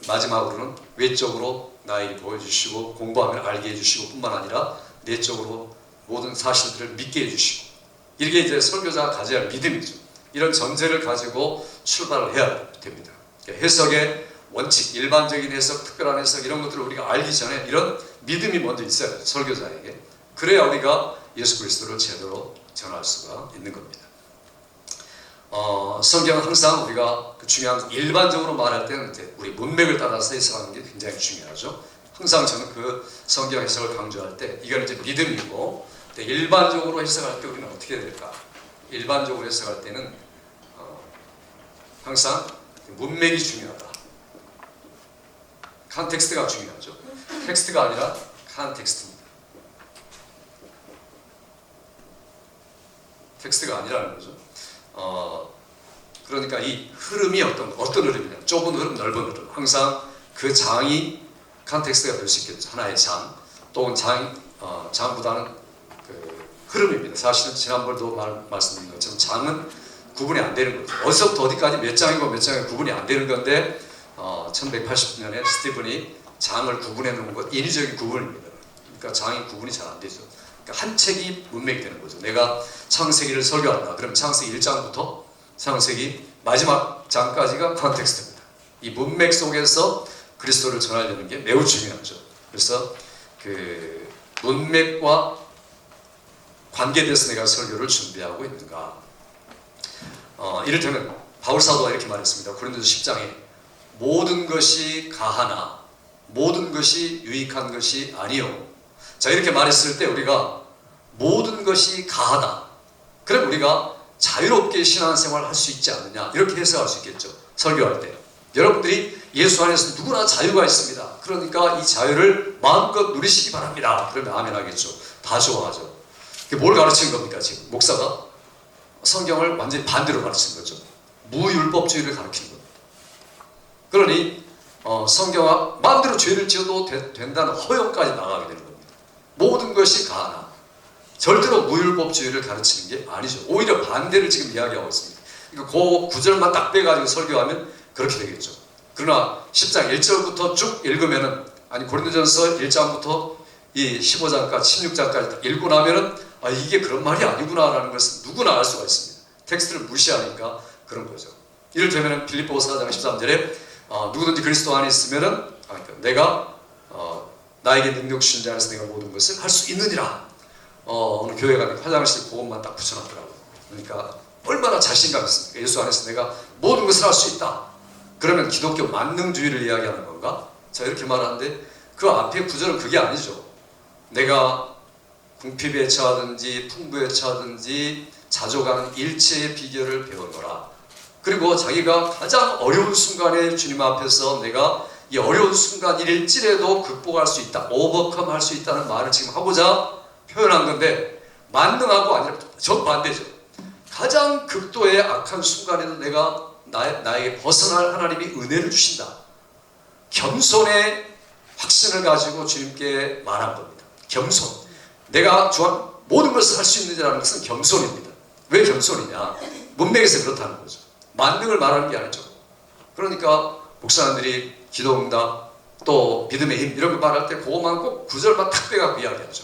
마지막으로는 외적으로 나에게 보여주시고 공부하면 알게 해주시고 뿐만 아니라 내적으로 모든 사실들을 믿게 해주시고 이렇게 이제 설교자가 가져야 할 믿음이죠. 이런 전제를 가지고 출발을 해야 됩니다. 그러니까 해석의 원칙, 일반적인 해석, 특별한 해석 이런 것들을 우리가 알기 전에 이런 믿음이 먼저 있어야 돼요. 설교자에게. 그래야 우리가 예수 그리스도를 제대로 전할 수가 있는 겁니다. 성경은 항상 우리가 중요한 일반적으로 말할 때는 이제 우리 문맥을 따라서 해석하는 게 굉장히 중요하죠. 항상 저는 그 성경 해석을 강조할 때 이건 이제 믿음이고 일반적으로 해석할 때 우리는 어떻게 해야 될까? 일반적으로 해석할 때는 항상 문맥이 중요하다. 컨텍스트가 중요하죠. 텍스트가 아니라 컨텍스트입니다. 텍스트가 아니라는 거죠. 그러니까 이 흐름이 어떤 흐름이냐? 좁은 흐름, 넓은 흐름. 항상 그 장이 컨텍스트가 될 수 있겠죠. 하나의 장, 또는 장보다는 그 흐름입니다. 사실은 지난번에도 말씀드린 것처럼 장은 구분이 안 되는 거죠. 어디서부터 어디까지 몇 장이고 몇 장이 구분이 안 되는 건데 1180년에 스티븐이 장을 구분해 놓은 것 인위적인 구분입니다. 그러니까 장이 구분이 잘 안 되죠. 그러니까 한 책이 문맥이 되는 거죠. 내가 창세기를 설교한다. 그럼 창세기 1장부터 창세기 마지막 장까지가 컨텍스트입니다. 이 문맥 속에서 그리스도를 전하려는 게 매우 중요하죠. 그래서 그 문맥과 관계돼서 내가 설교를 준비하고 있는가. 이를테면 바울 사도가 이렇게 말했습니다. 고린도서 10장에 모든 것이 가하나 모든 것이 유익한 것이 아니요. 자, 이렇게 말했을 때 우리가 모든 것이 가하다. 그럼 우리가 자유롭게 신앙생활을 할 수 있지 않느냐, 이렇게 해석할 수 있겠죠. 설교할 때 여러분들이 예수 안에서 누구나 자유가 있습니다. 그러니까 이 자유를 마음껏 누리시기 바랍니다. 그러면 아멘 하겠죠. 다 좋아하죠. 뭘 가르치는 겁니까? 지금 목사가 성경을 완전히 반대로 가르치는 거죠. 무율법주의를 가르치는 겁니다. 그러니 성경과 마음대로 죄를 지어도 된다는 허용까지 나가게 되는 겁니다. 모든 것이 가하나 절대로 무율법주의를 가르치는 게 아니죠. 오히려 반대를 지금 이야기하고 있습니다. 그러니까 그 구절만 딱 빼가지고 설교하면 그렇게 되겠죠. 그러나 10장 1절부터 쭉 읽으면은, 아니 고린도전서 1장부터 이 15장까지 16장까지 읽고 나면은 이게 그런 말이 아니구나라는 것을 누구나 알 수가 있습니다. 텍스트를 무시하니까 그런 거죠. 이를테면은 빌립보서 4장 13절에 누구든지 그리스도 안에 있으면은 그러니까 내가 나에게 능력 주신 자 안에서 내가 모든 것을 할 수 있느니라. 어느 교회 가면 화장실 그것만 딱 붙여놨더라고요. 그러니까 얼마나 자신감 있습니까? 예수 안에서 내가 모든 것을 할 수 있다. 그러면 기독교 만능주의를 이야기하는 건가? 자, 이렇게 말하는데 그 앞에 구절은 그게 아니죠. 내가 궁핍에 처하든지 풍부에 처하든지 자족하는 일체의 비결을 배우노라. 그리고 자기가 가장 어려운 순간에 주님 앞에서 내가 이 어려운 순간일지라도 극복할 수 있다, 오버컴 할 수 있다는 말을 지금 하고자 표현한 건데, 만능하고 아니라 정반대죠. 가장 극도의 악한 순간에도 내가 나에게 벗어날 하나님이 은혜를 주신다. 겸손의 확신을 가지고 주님께 말한 겁니다. 겸손. 내가 모든 것을 할 수 있는지라는 것은 겸손입니다. 왜 겸손이냐? 문맥에서 그렇다는 거죠. 만능을 말하는 게 아니죠. 그러니까 목사님들이 기도응답 또 믿음의 힘 이런 거 말할 때 그것만 꼭 구절만 탁 빼갖고 이야기하죠.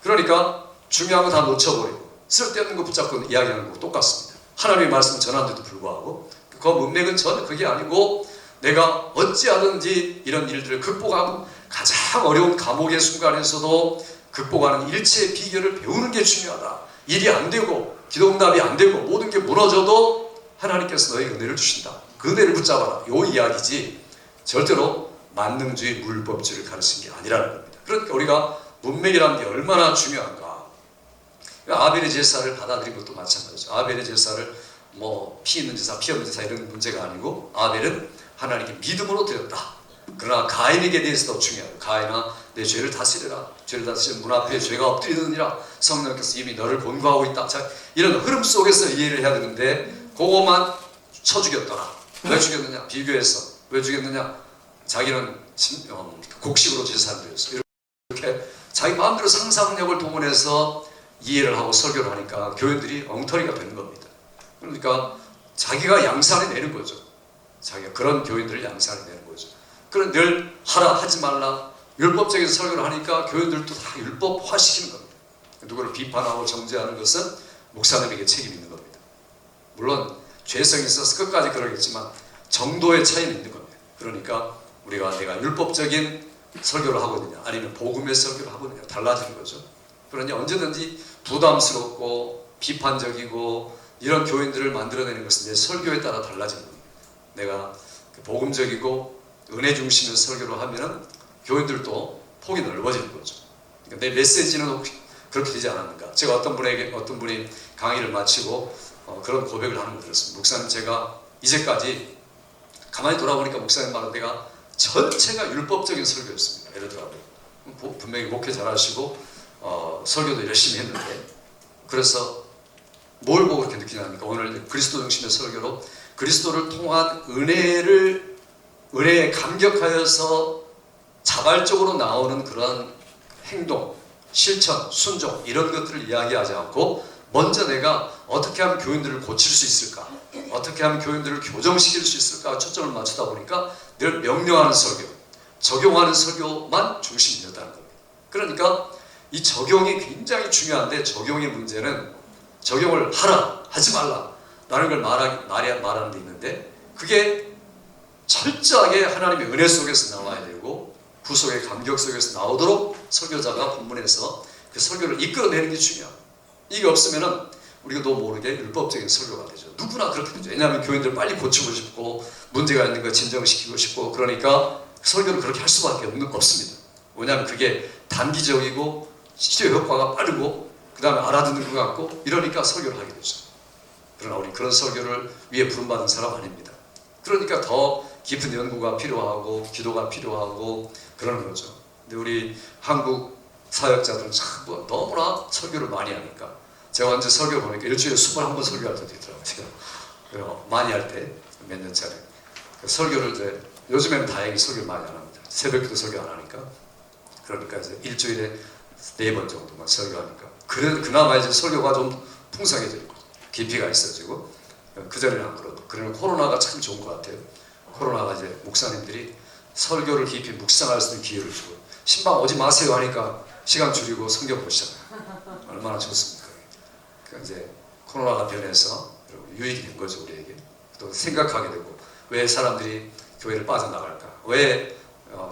그러니까 중요한 거 다 놓쳐버리고 쓸데없는 거 붙잡고 이야기하는 거 똑같습니다. 하나님의 말씀 전하는데도 불구하고 그 문맥은 전혀 그게 아니고, 내가 어찌하든지 이런 일들을 극복하고 가장 어려운 감옥의 순간에서도 극복하는 일체의 비결을 배우는 게 중요하다. 일이 안 되고 기도응답이 안 되고 모든 게 무너져도 하나님께서 너에게 은혜를 주신다. 그 은혜를 붙잡아라. 요 이야기지 절대로 만능주의 무율법주의를 가르치는 게 아니라는 겁니다. 그러니까 우리가 문맥이라는 게 얼마나 중요한가. 아벨의 제사를 받아들인 것도 마찬가지죠. 아벨의 제사를 피 있는 제사, 피 없는 제사 이런 문제가 아니고, 아벨은 하나님께 믿음으로 드렸다. 그러나 가인에게 대해서 더 중요해요. 가인아, 내 죄를 다스리라. 죄를 다스리는 문 앞에 죄가 엎드리느니라. 성령께서 이미 너를 본고하고 있다. 자, 이런 흐름 속에서 이해를 해야 되는데 그것만 쳐 죽였더라. 왜 죽였느냐? 비교해서. 왜 죽였느냐? 자기는 곡식으로 제사를 드렸어. 이렇게 자기 마음대로 상상력을 동원해서 이해를 하고 설교를 하니까 교인들이 엉터리가 되는 겁니다. 그러니까 자기가 양산해 내는 거죠. 자기가 그런 교인들을 양산해 내는 거죠. 그런 늘 하라 하지 말라 율법적인 설교를 하니까 교인들도 다 율법화시키는 겁니다. 누구를 비판하고 정죄하는 것은 목사님에게 책임이 있는 겁니다. 물론 죄성이 있어서 끝까지 그러겠지만 정도의 차이는 있는 겁니다. 그러니까 우리가 내가 율법적인 설교를 하고 있느냐 아니면 복음의 설교를 하고 있느냐 달라지는 거죠. 그러니 언제든지 부담스럽고 비판적이고 이런 교인들을 만들어내는 것은 내 설교에 따라 달라지는 겁니다. 내가 복음적이고 은혜 중심의 설교를 하면 교인들도 폭이 넓어지는 거죠. 그러니까 내 메시지는 그렇게 되지 않았는가. 제가 어떤 분이 강의를 마치고 그런 고백을 하는 걸 들었습니다. 목사님, 제가 이제까지 가만히 돌아보니까 목사님 말은 내가 전체가 율법적인 설교였습니다. 이러더라고요. 분명히 목회 잘하시고 설교도 열심히 했는데, 그래서 뭘 보고 그렇게 느끼냐니까 오늘 그리스도 중심의 설교로 그리스도를 통한 은혜에 감격하여서 자발적으로 나오는 그런 행동, 실천, 순종 이런 것들을 이야기하지 않고 먼저 내가 어떻게 하면 교인들을 고칠 수 있을까, 어떻게 하면 교인들을 교정시킬 수 있을까 초점을 맞추다 보니까 늘 명령하는 설교, 적용하는 설교만 중심이었다는 겁니다. 그러니까 이 적용이 굉장히 중요한데 적용의 문제는 적용을 하라, 하지 말라 라는 걸 말하는 데 있는데 그게 철저하게 하나님의 은혜 속에서 나와야 되고 구속의 감격 속에서 나오도록 설교자가 본문에서 그 설교를 이끌어내는 게 중요합니다. 이게 없으면은 우리가 또 모르게 율법적인 설교가 되죠. 누구나 그렇게 되죠. 왜냐하면 교인들 빨리 고치고 싶고 문제가 있는 거 진정시키고 싶고 그러니까 설교를 그렇게 할 수밖에 없습니다. 왜냐하면 그게 단기적이고 치료 효과가 빠르고 그 다음에 알아듣는 것 같고 이러니까 설교를 하게 되죠. 그러나 우리 그런 설교를 위해 부름받은 사람 아닙니다. 그러니까 더 깊은 연구가 필요하고 기도가 필요하고 그러는 거죠. 근데 우리 한국 사역자들은 참 너무나 설교를 많이 하니까 제가 언제 설교 보니까 일주일에 21번 설교할 때도 있더라고요. 지금 많이 할 때 몇 년짜리 설교를 이제 요즘에는 다행히 설교를 많이 안 합니다. 새벽기도 설교 안 하니까 그러니까 이제 일주일에 4번 정도만 설교하니까 그나마 이제 설교가 좀 풍성해지고 깊이가 있어지고 그전에는 안 그러고 그러면 코로나가 참 좋은 것 같아요. 코로나가 이제 목사님들이 설교를 깊이 묵상할 수 있는 기회를 주고 신방 오지 마세요 하니까 시간 줄이고 성경 보시잖아요. 얼마나 좋습니까? 그러니까 이제 코로나가 변해서 유익이 된 거죠 우리에게. 또 생각하게 되고 왜 사람들이 교회를 빠져나갈까? 왜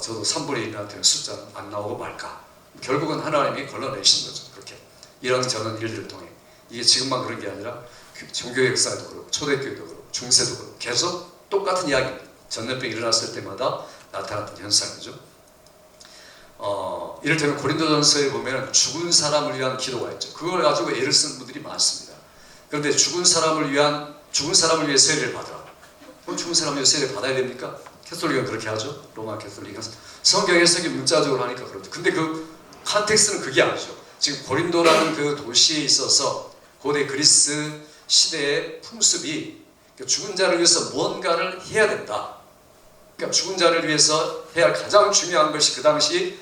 저도 3분의 1한테는 숫자 안 나오고 말까? 결국은 하나님이 걸러내신 거죠. 그렇게 이런저런 일들을 통해 이게 지금만 그런 게 아니라 종교 역사에도 그렇고 초대교회도 그렇고 중세도 그렇고 계속 똑같은 이야기입니다. 전염병이 일어났을 때마다 나타났던 현상이죠. 이를테면 고린도전서에 보면 죽은 사람을 위한 기도가 있죠. 그걸 가지고 애를 쓰는 분들이 많습니다. 그런데 죽은 사람을 위해 세례를 받으라. 그럼 죽은 사람을 위해 세례를 받아야 됩니까? 캐톨릭은 그렇게 하죠. 로마 캐톨릭은 성경 해석이 문자적으로 하니까 그렇죠. 근데 그 컨텍스트는 그게 아니죠. 지금 고린도라는 그 도시에 있어서 고대 그리스 시대의 풍습이 죽은 자를 위해서 무언가를 해야 된다. 그러니까 죽은 자를 위해서 해야 할 가장 중요한 것이 그 당시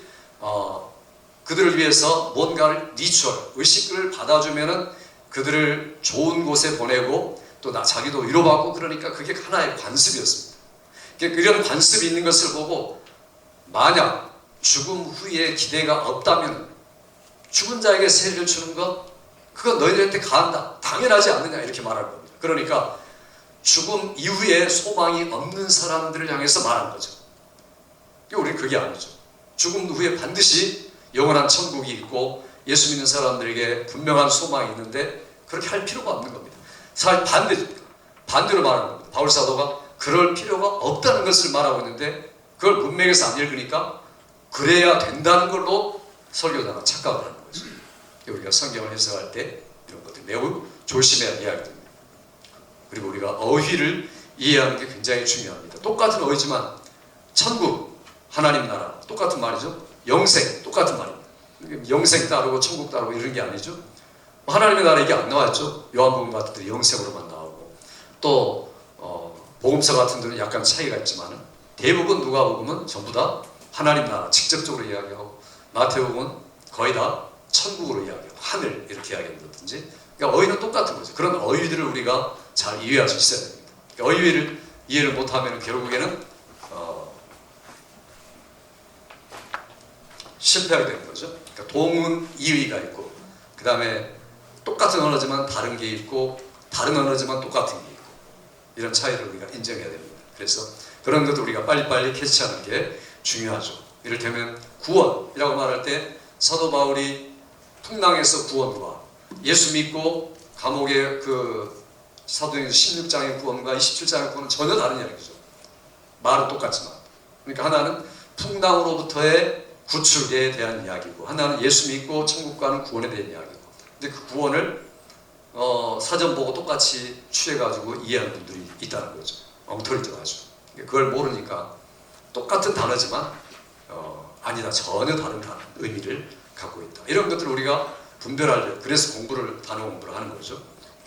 그들을 위해서 뭔가를 리추얼, 의식을 받아주면은 그들을 좋은 곳에 보내고 또 자기도 위로받고 그러니까 그게 하나의 관습이었습니다. 이런 관습이 있는 것을 보고 만약 죽음 후에 기대가 없다면 죽은 자에게 세례를 주는 것 그건 너희들한테 가한다. 당연하지 않느냐 이렇게 말할 겁니다. 그러니까 죽음 이후에 소망이 없는 사람들을 향해서 말한 거죠. 우리는 그게 아니죠. 죽음 후에 반드시 영원한 천국이 있고 예수 믿는 사람들에게 분명한 소망이 있는데 그렇게 할 필요가 없는 겁니다. 사실 반대로 말하는 겁니다. 바울 사도가 그럴 필요가 없다는 것을 말하고 있는데 그걸 문맥에서 안 읽으니까 그래야 된다는 걸로 설교자가 착각을 하는 거죠. 우리가 성경을 해석할 때 이런 것들 매우 조심해야 할 이야기입니다. 그리고 우리가 어휘를 이해하는 게 굉장히 중요합니다. 똑같은 어휘지만 천국, 하나님 나라 똑같은 말이죠. 영생 똑같은 말입니다. 영생 따르고 천국 따르고 이런 게 아니죠. 하나님의 나라 이게 안 나왔죠. 요한복음 같은 데는 영생으로만 나오고 또 복음서 같은 데는 약간 차이가 있지만 대부분 누가복음은 전부 다 하나님 나라 직접적으로 이야기하고 마태복음은 거의 다 천국으로 이야기하고 하늘 이렇게 이야기한다든지 그러니까 어휘는 똑같은 거죠. 그런 어휘들을 우리가 잘 이해할 수 있어야 됩니다. 그러니까 어휘를 이해를 못하면 결국에는 실패하게 되는 거죠. 그러니까 동문 이의가 있고 그 다음에 똑같은 언어지만 다른 게 있고 다른 언어지만 똑같은 게 있고 이런 차이를 우리가 인정해야 됩니다. 그래서 그런 것도 우리가 빨리빨리 캐치하는 게 중요하죠. 이를테면 구원이라고 말할 때 사도 바울이 풍랑에서 구원과 예수 믿고 감옥의 그 사도행전 16장의 구원과 27장의 구원은 전혀 다른 이야기죠. 말은 똑같지만 그러니까 하나는 풍랑으로부터의 구출에 대한 이야기고 하나는 예수 믿고 천국 가는 구원에 대한 이야기고 근데 그 구원을 사전 보고 똑같이 취해가지고 이해하는 분들이 있다는 거죠. 엉터리죠 아주. 그걸 모르니까 똑같은 단어지만 아니다 전혀 다른 의미를 갖고 있다. 이런 것들을 우리가 분별하려고 그래서 단어 공부를 하는 거죠.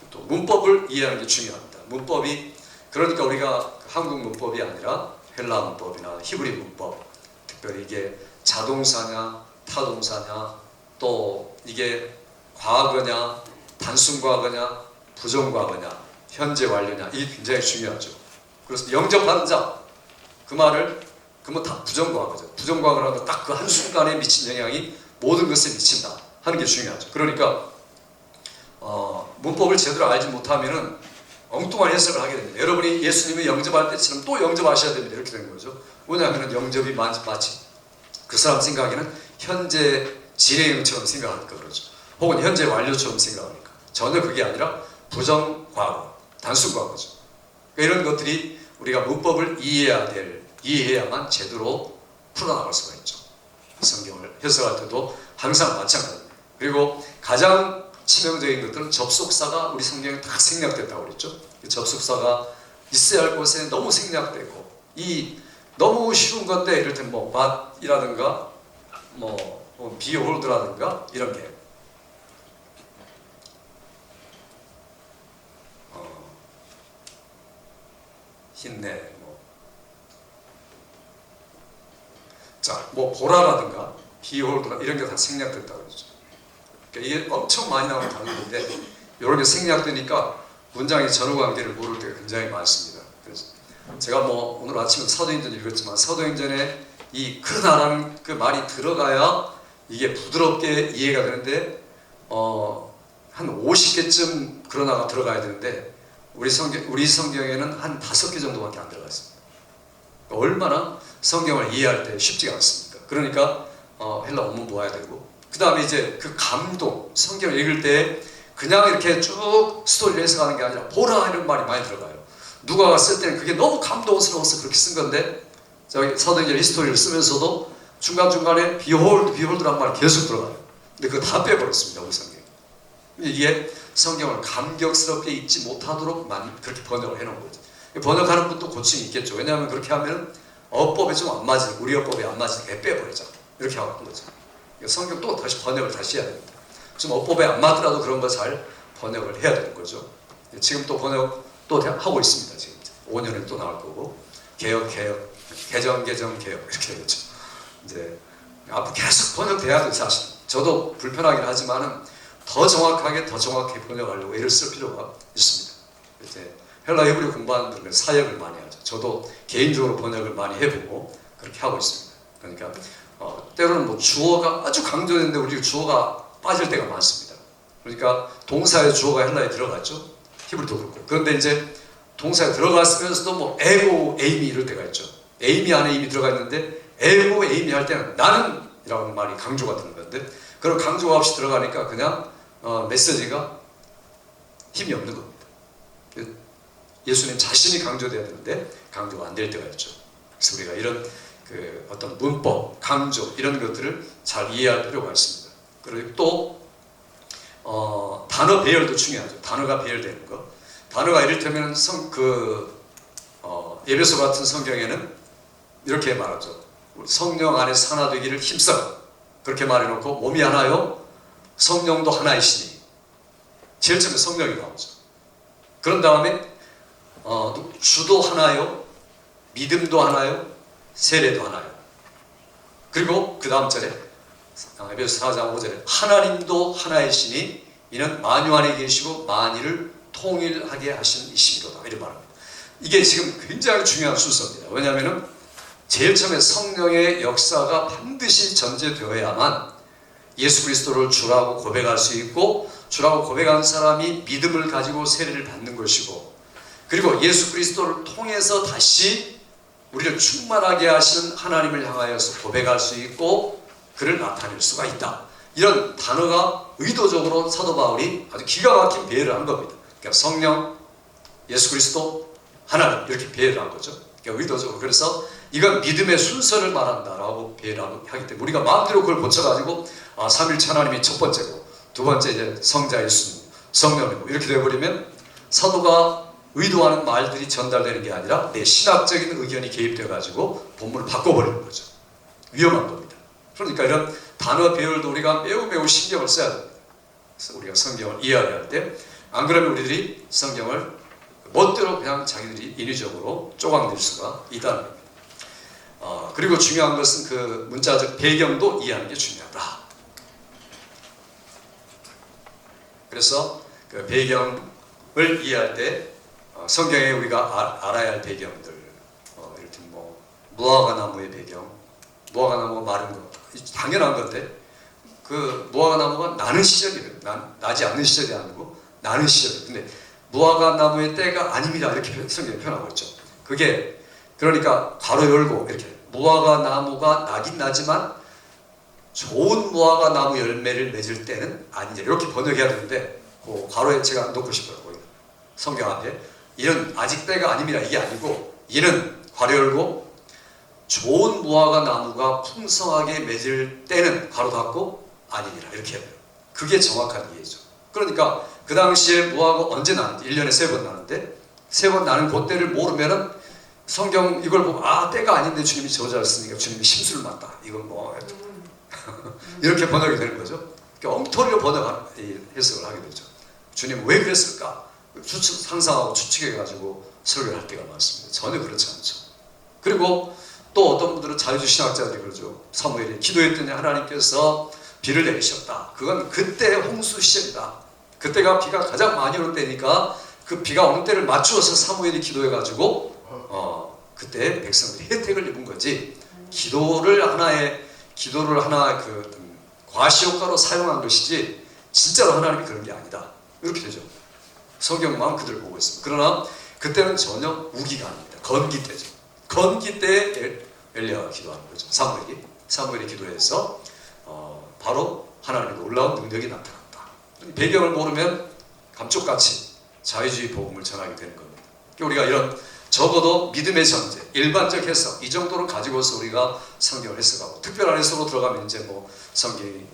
또 문법을 이해하는 게 중요합니다. 문법이 그러니까 우리가 한국 문법이 아니라 헬라 문법이나 히브리 문법 특별히 이게 자동사냐 타동사냐 또 이게 과거냐 단순과거냐 부정과거냐 현재 완료냐 이게 굉장히 중요하죠. 그래서 영접하는 자 그 말을 그러면 다 부정과거죠. 부정과거라는 건 딱 그 한순간에 미친 영향이 모든 것에 미친다 하는 게 중요하죠. 그러니까 문법을 제대로 알지 못하면은 엉뚱한 해석을 하게 됩니다. 여러분이 예수님을 영접할 때처럼 또 영접하셔야 됩니다. 이렇게 되는 거죠. 왜냐하면 영접이 마치 그 사람 생각에는 현재 진행형처럼 생각하니까 그러죠. 혹은 현재 완료처럼 생각하니까. 전혀 그게 아니라 부정과거, 단순과거죠. 그러니까 이런 것들이 우리가 문법을 이해해야만 제대로 풀어나갈 수가 있죠. 성경을 해석할 때도 항상 마찬가지입니다. 그리고 가장 치명적인 것들은 접속사가 우리 성경에 다 생략됐다고 그랬죠. 접속사가 있어야 할 곳에 너무 생략되고, 이 너무 쉬운 건데 이를테면 뭐 bat이라든가 뭐 behold라든가 이런 게 힘내 뭐 보라라든가 behold라 이런 게 다 생략됐다고 그러죠. 그러니까 이게 엄청 많이 나오는 단어인데 이런 게 생략되니까 문장의 전후 관계를 모를 때가 굉장히 많습니다. 그래서 제가 뭐 오늘 아침에 사도행전 읽었지만 사도행전에 이 그러다라는 그 말이 들어가야 이게 부드럽게 이해가 되는데 한 50개쯤 그러다가 들어가야 되는데 우리 성경에는 한 5개 정도밖에 안 들어가 있습니다. 얼마나 성경을 이해할 때 쉽지가 않습니까? 그러니까 헬라 원문 모아야 되고, 그 다음에 이제 그 감동, 성경을 읽을 때 그냥 이렇게 쭉 스토리를 해석하는 게 아니라 보라 이런 말이 많이 들어가요. 누가가 쓸 때는 그게 너무 감동스러워서 그렇게 쓴 건데, 저기 사도행전 히스토리를 쓰면서도 중간중간에 behold라는 말이 계속 들어가요. 근데 그거 다 빼버렸습니다, 우리 성경에. 이게 성경을 감격스럽게 읽지 못하도록 그렇게 번역을 해놓은 거죠. 번역하는 분도 고충이 있겠죠. 왜냐하면 그렇게 하면 어법에 좀 안 맞는, 우리 어법에 안 맞으니까 빼버리자. 이렇게 하는 거죠. 성경 또 다시 번역을 다시 해야 됩니다. 좀 어법에 안 맞더라도 그런 거 잘 번역을 해야 되는 거죠. 지금 또 번역 또 하고 있습니다. 지금 5년에 또 나올 거고, 개정, 개혁 이렇게 되겠죠. 이제 앞으로 계속 번역돼야 돼요. 사실 저도 불편하긴 하지만은 더 정확하게 번역하려고 애를 쓸 필요가 있습니다. 이제 헬라 히브리 공부하는 분들은 사역을 많이 하죠. 저도 개인적으로 번역을 많이 해보고 그렇게 하고 있습니다. 그러니까 때로는 뭐 주어가 아주 강조되는데 우리 주어가 빠질 때가 많습니다. 그러니까 동사의 주어가 헬라에 들어갔죠. 히브리도 그렇고. 그런데 이제 동사에 들어갔으면서도 뭐 에고, 에이미 이럴 때가 있죠. 에이미 안에 이미 들어가 있는데 에고, 에이미 할 때는 나는 이라는 말이 강조가 되는 건데, 그런 강조가 없이 들어가니까 그냥 메시지가 힘이 없는 겁니다. 예수님 자신이 강조돼야 되는데 강조가 안 될 때가 있죠. 그래서 우리가 이런 그 어떤 문법, 강조 이런 것들을 잘 이해할 필요가 있습니다. 그리고 또 단어 배열도 중요하죠. 단어가 배열되는 거. 단어가 이를테면 에베소 같은 성경에는 이렇게 말하죠. 성령 안에서 하나 되기를 힘써, 그렇게 말해놓고 몸이 하나요 성령도 하나이시니, 제일 처음에 성령이 나오죠. 그런 다음에 주도 하나요, 믿음도 하나요, 세례도 하나요. 그리고 그 다음 절에 에베소 4장 5절에 하나님도 하나이시니 이는 만유 안에 계시고 만일을 통일하게 하신 이심이로다, 이런 말입니다. 이게 지금 굉장히 중요한 순서입니다. 왜냐하면 제일 처음에 성령의 역사가 반드시 전제되어야만 예수 그리스도를 주라고 고백할 수 있고, 주라고 고백한 사람이 믿음을 가지고 세례를 받는 것이고, 그리고 예수 그리스도를 통해서 다시 우리를 충만하게 하시는 하나님을 향하여서 고백할 수 있고 그를 나타낼 수가 있다. 이런 단어가 의도적으로 사도 바울이 아주 기가 막힌 배열을 한 겁니다. 그러니까 성령, 예수 그리스도, 하나님 이렇게 배열을 한 거죠. 그러니까 의도적으로. 그래서 이건 믿음의 순서를 말한다라고 배열을 하기 때문에 우리가 마음대로 그걸 고쳐가지고 삼일체 하나님이 첫 번째고 두 번째 이제 성자 예수님, 성령이고 이렇게 되어버리면 사도가 의도하는 말들이 전달되는 게 아니라 내 신학적인 의견이 개입되어가지고 본문을 바꿔버리는 거죠. 위험한 겁니다. 그러니까 이런 단어 배열도 우리가 매우 신경을 써야 됩니다. 그래서 우리가 성경을 이해할 때, 안 그러면 우리들이 성경을 멋대로 그냥 자기들이 인위적으로 쪼강낼 수가 있다는 겁니다. 그리고 중요한 것은 그 문자적 배경도 이해하는 게 중요하다. 그래서 그 배경을 이해할 때 성경에 우리가 알아야 할 배경들, 이를테면 뭐 무화과 나무의 배경, 무화과 나무가 마른 것, 당연한 건데 그 무화과 나무가 나는 시절이에요. 나지 않는 시절이 아니고 나는 시절. 근데 무화과 나무의 때가 아닙니다. 이렇게 성경에 표현하고 있죠. 그게 그러니까 괄호 열고 이렇게 무화과 나무가 나긴 나지만 좋은 무화과 나무 열매를 맺을 때는 아니냐 이렇게 번역해야 되는데 그 괄호에 제가 놓고 싶더라고요. 성경 앞에 이는 아직 때가 아닙니다. 이게 아니고 이는 괄호 열고 좋은 무화과 나무가 풍성하게 맺을 때는 괄호 닫고 아니니라 이렇게 해야 돼요. 그게 정확한 이해죠. 그러니까 그 당시에 무화과 언제 나는지 1년에 3번 나는데 3번 나는 그 때를 모르면은 성경 이걸 보고 아 때가 아닌데 주님이 저자를 쓰니까 주님이 심술을 맞다. 이건 뭐 이렇게 번역이 되는 거죠. 엉터리로 번역하는 해석을 하게 되죠. 주님은 왜 그랬을까? 상상하고 추측해가지고 설교를 할 때가 많습니다. 전혀 그렇지 않죠. 그리고 또 어떤 분들은 자유주의 신학자들이 그러죠. 사무엘이 기도했더니 하나님께서 비를 내리셨다. 그건 그때 홍수 시절이다. 그때가 비가 가장 많이 오는 때니까 그 비가 오는 때를 맞추어서 사무엘이 기도해가지고 그때 백성들이 혜택을 입은 거지. 기도를 하나의 그 과시효과로 사용한 것이지 진짜로 하나님이 그런 게 아니다. 이렇게 되죠. 성경만 그들 보고 있습니다. 그러나 그때는 전혀 우기가 아닙니다. 건기 때죠. 건기 때에 엘리야가 기도하는 거죠. 사무엘이 기도해서 바로 하나님의 놀라운 능력이 나타났다. 배경을 모르면 감쪽같이 자유주의 복음을 전하게 되는 겁니다. 우리가 이런 적어도 믿음의 전제, 일반적 해석 이 정도는 가지고서 우리가 성경을 해석하고 특별한 해석으로 들어가면 이제 뭐 성경이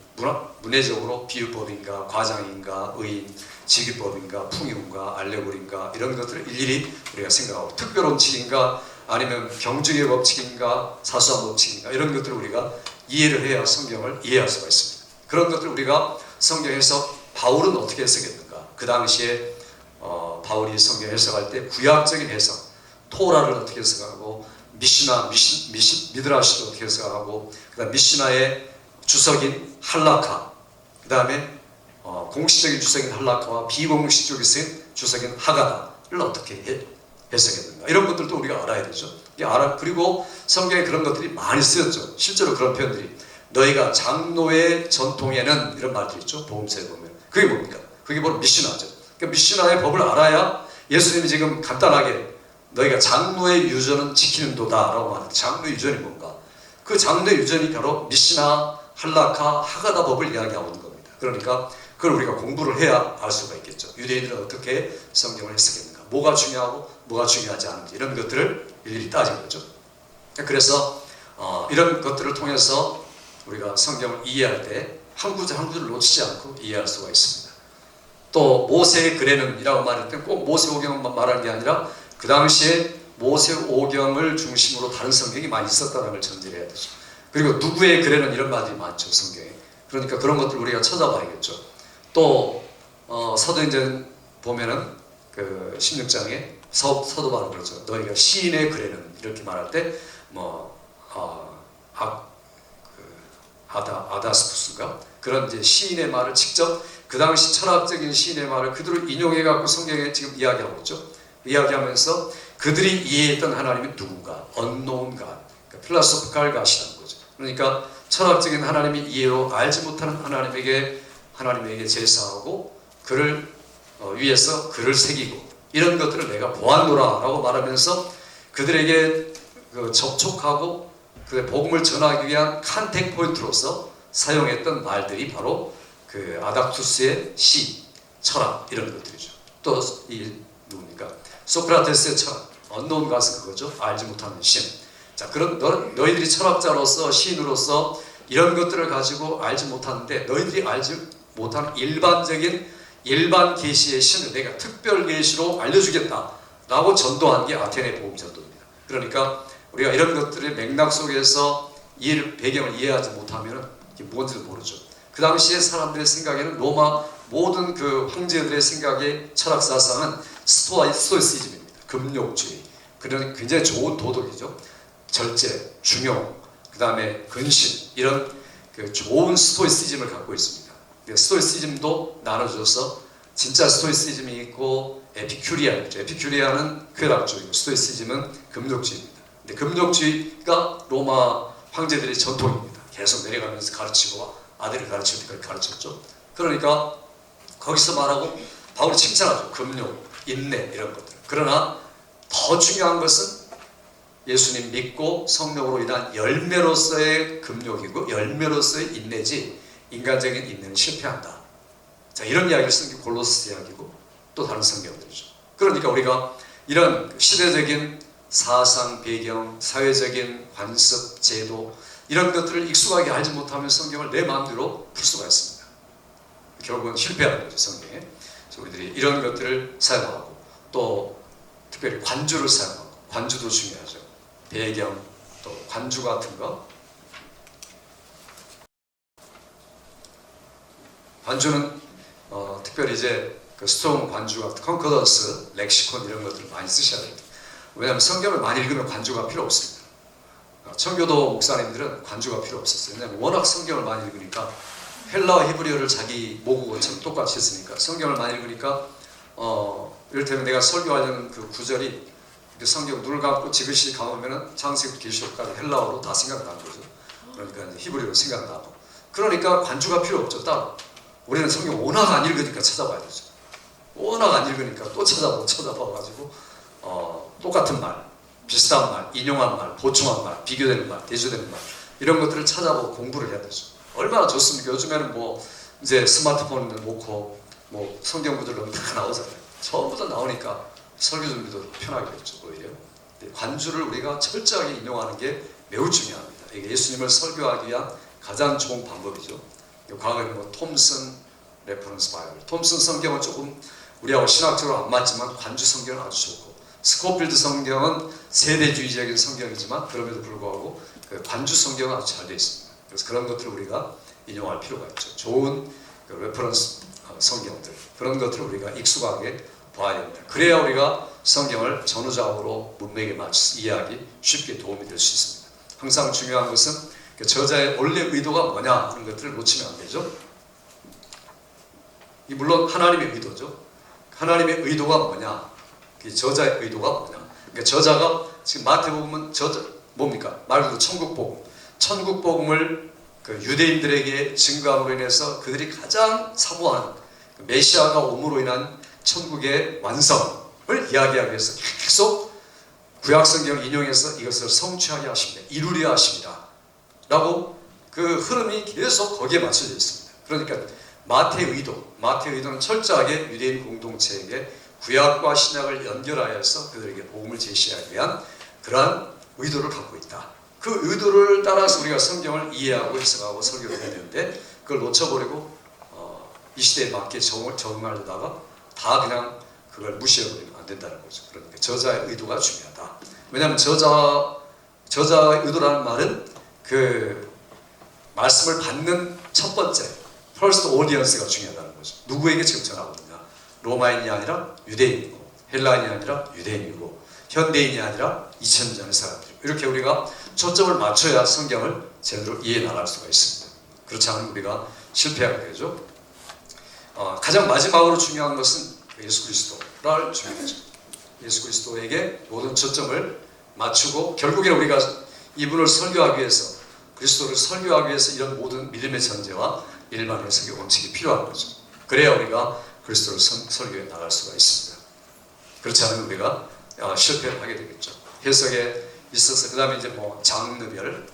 문해적으로 비유법인가 과장인가 의인 직위법인가 풍요인가 알레고리인가 이런 것들을 일일이 우리가 생각하고 특별원칙인가 아니면 경중의 법칙인가 사수한 법칙인가 이런 것들을 우리가 이해를 해야 성경을 이해할 수가 있습니다. 그런 것들을 우리가 성경에서 바울은 어떻게 해석했는가 그 당시에 바울이 성경 해석할 때 구약적인 해석 토라를 어떻게 해석하고 미드라시를 어떻게 해석하고 그 다음 미시나의 주석인 할라카 그 다음에 공식적인 주석인 할라카와 비공식적인 주석인 하가다를 어떻게 해석했는가 이런 것들도 우리가 알아야 되죠. 그리고 성경에 그런 것들이 많이 쓰였죠. 실제로 그런 표현들이 너희가 장로의 전통에는 이런 말들이 있죠. 복음서에 보면 그게 뭡니까? 그게 바로 미시나죠. 그러니까 미시나의 법을 알아야 예수님이 지금 간단하게 너희가 장로의 유전은 지키는도다 라고 말합니다. 장로의 유전이 뭔가? 그 장로의 유전이 바로 미시나, 할라카, 하가다 법을 이야기하고 있는 겁니다. 그러니까 그걸 우리가 공부를 해야 알 수가 있겠죠. 유대인들은 어떻게 성경을 해석했는가, 뭐가 중요하고 뭐가 중요하지 않은지 이런 것들을 일일이 따진 거죠. 그래서 이런 것들을 통해서 우리가 성경을 이해할 때 한 구절 한 구절을 놓치지 않고 이해할 수가 있습니다. 또 모세의 글에는 이라고 말할 때 꼭 모세 오경만 말하는 게 아니라 그 당시에 모세 오경을 중심으로 다른 성경이 많이 있었다는 걸 전제를 해야 되죠. 그리고 누구의 글에는 이런 말들이 많죠. 성경에. 그러니까 그런 것들 우리가 찾아봐야겠죠. 또 사도행전 보면은 그 16장에 서도 바로 그렇죠. 너희가 시인의 글에는 이렇게 말할 때 아다스쿠스인가 그런 이제 시인의 말을 직접 그 당시 철학적인 시인의 말을 그대로 인용해 갖고 성경에 지금 이야기하고 있죠. 이야기하면서 그들이 이해했던 하나님이 누군가, unknown God, 그러니까 philosophical God이라는 거죠. 그러니까 철학적인 하나님이 이해로 알지 못하는 하나님에게 제사하고 그를 위해서 글을 새기고 이런 것들을 내가 보았노라라고 말하면서 그들에게 접촉하고 그 복음을 전하기 위한 컨택 포인트로서 사용했던 말들이 바로 그 아닥투스의 시, 철학 이런 것들이죠. 또 이 누굽니까? 소크라테스의 철학, 언노운 가스 그거죠. 알지 못하는 신. 자, 그런 너희들이 철학자로서 시인으로서 이런 것들을 가지고 알지 못하는데 너희들이 알지 못하는 일반 계시의 신을 내가 특별 계시로 알려주겠다라고 전도한 게 아테네 복음 전도입니다. 그러니까 우리가 이런 것들의 맥락 속에서 배경을 이해하지 못하면 이게 뭔지를 모르죠. 그 당시에 사람들의 생각에는 로마 모든 그 황제들의 생각의 철학 사상은 스토이시즘입니다. 금욕주의. 그런 굉장히 좋은 도덕이죠. 절제, 중용, 그 다음에 근신 이런 그 좋은 스토이시즘을 갖고 있습니다. 스토이시즘도 나눠져서 진짜 스토이시즘이 있고 에피큐리안이 있죠. 에피큐리안은 쾌락주의고 스토이시즘은 금욕주의입니다. 근데 금욕주의가 로마 황제들의 전통입니다. 계속 내려가면서 가르치고 아들이 가르칠 때 그렇게 가르쳤죠. 그러니까 거기서 말하고 바울이 칭찬하죠. 금욕, 인내 이런 것들. 그러나 더 중요한 것은 예수님 믿고 성령으로 인한 열매로서의 금욕이고 열매로서의 인내지 인간적인 인내는 실패한다. 자, 이런 이야기를 쓴 게 골로새 이야기고 또 다른 성경들이죠. 그러니까 우리가 이런 시대적인 사상, 배경, 사회적인 관습, 제도 이런 것들을 익숙하게 알지 못하면 성경을 내 마음대로 풀 수가 있습니다. 결국은 실패하는 거죠, 성경에. 그래서 우리들이 이런 것들을 사용하고 또 특별히 관주를 사용하고 관주도 중요하죠. 배경, 또 관주 같은 거. 관주는 특별히 이제 그 스트롱 관주 같은 컨커던스, 렉시콘 이런 것들을 많이 쓰셔야 됩니다. 왜냐하면 성경을 많이 읽으면 관주가 필요 없습니다. 청교도 목사님들은 관주가 필요 없었어요. 왜냐하면 워낙 성경을 많이 읽으니까 헬라와 히브리어를 자기 모국어처럼 똑같이 했으니까 성경을 많이 읽으니까 이를테면 내가 설교하려는 그 구절이 성경 눈을 감고 지그시 감으면은 창세기부터 계시록까지 헬라어로 다 생각나는 거죠. 그러니까 이제 히브리어로 생각나고. 그러니까 관주가 필요 없죠. 따로. 우리는 성경 워낙 안 읽으니까 찾아봐야 되죠. 워낙 안 읽으니까 또 찾아봐가지고 똑같은 말, 비슷한 말, 인용한 말, 보충한 말, 비교되는 말, 대조되는 말 이런 것들을 찾아보고 공부를 해야 되죠. 얼마나 좋습니까? 요즘에는 뭐 이제 스마트폰 놓고 뭐 성경 구절로 다 나오잖아요. 전부 다 나오니까 설교 준비도 편하게 됐죠. 오히려 관주를 우리가 철저하게 인용하는 게 매우 중요합니다. 이게 예수님을 설교하기 위한 가장 좋은 방법이죠. 과거에 뭐 톰슨 레퍼런스 바이블, 톰슨 성경은 조금 우리하고 신학적으로 안 맞지만 관주 성경은 아주 좋고, 스코필드 성경은 세대주의적인 성경이지만 그럼에도 불구하고 그 관주 성경은 아주 잘 되어 있습니다. 그래서 그런 것들을 우리가 인용할 필요가 있죠. 좋은 그 레퍼런스 성경들, 그런 것들을 우리가 익숙하게 봐야 됩니다. 그래야 우리가 성경을 전후좌우로 문맥에 맞춰서 이해하기 쉽게 도움이 될 수 있습니다. 항상 중요한 것은 그 저자의 원래 의도가 뭐냐 하는 것들을 놓치면 안 되죠. 이 물론 하나님의 의도죠. 하나님의 의도가 뭐냐, 그 저자의 의도가 뭐냐. 그러니까 저자가 지금 마태복음은 뭡니까? 말 그대로 천국복음. 천국복음을 그 유대인들에게 증거함으로 인해서 그들이 가장 사모하는 그 메시아가 옴으로 인한 천국의 완성을 이야기하기 위해서 계속 구약성경을 인용해서 이것을 성취하게 하십니다. 이루려 하십니다. 라고 그 흐름이 계속 거기에 맞춰져 있습니다. 그러니까 마태의 의도는 철저하게 유대인 공동체에게 구약과 신약을 연결하여서 그들에게 복음을 제시하기 위한 그러한 의도를 갖고 있다. 그 의도를 따라서 우리가 성경을 이해하고 해석하고 설교를 해야 되는데 그걸 놓쳐버리고 이 시대에 맞게 적응하려다가 다 그냥 그걸 무시해버리면 안 된다는 거죠. 그러니까 저자의 의도가 중요하다. 왜냐하면 저자의 의도라는 말은 그 말씀을 받는 첫 번째 first audience가 중요하다는 거죠. 누구에게 지금 전하고 있느냐. 로마인이 아니라 유대인이고, 헬라인이 아니라 유대인이고, 현대인이 아니라 2000년 전의 사람들. 이렇게 우리가 초점을 맞춰야 성경을 제대로 이해 나갈 수가 있습니다. 그렇지 않으면 우리가 실패하게 되죠. 가장 마지막으로 중요한 것은 예수 그리스도를 중요하죠. 예수 그리스도에게 모든 초점을 맞추고 결국에는 우리가 이분을 설교하기 위해서, 그리스도를 설교하기 위해서 이런 모든 믿음의 전제와 일반 해석의 원칙이 필요한 거죠. 그래야 우리가 그리스도를 설교해 나갈 수가 있습니다. 그렇지 않으면 우리가 실패를 하게 되겠죠. 해석에 있어서 그 다음에 이제 뭐 장르별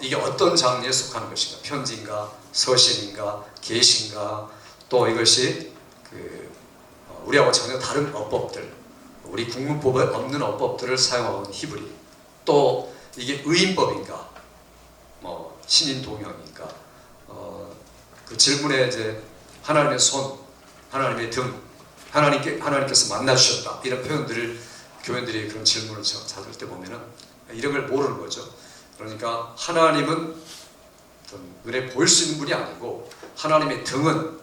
이게 어떤 장르에 속하는 것인가, 편지인가, 서신인가, 계시인가, 또 이것이 우리하고 전혀 다른 어법들, 우리 국문법에 없는 어법들을 사용하고 있는 히브리, 또 이게 의인법인가, 뭐 신인 동형인가, 그 질문에 이제 하나님의 손, 하나님의 등, 하나님께서 만나 주셨다 이런 표현들을 교인들이 그런 질문을 찾을 때 보면은 이런 걸 모르는 거죠. 그러니까 하나님은 눈에 보일 수 있는 분이 아니고 하나님의 등은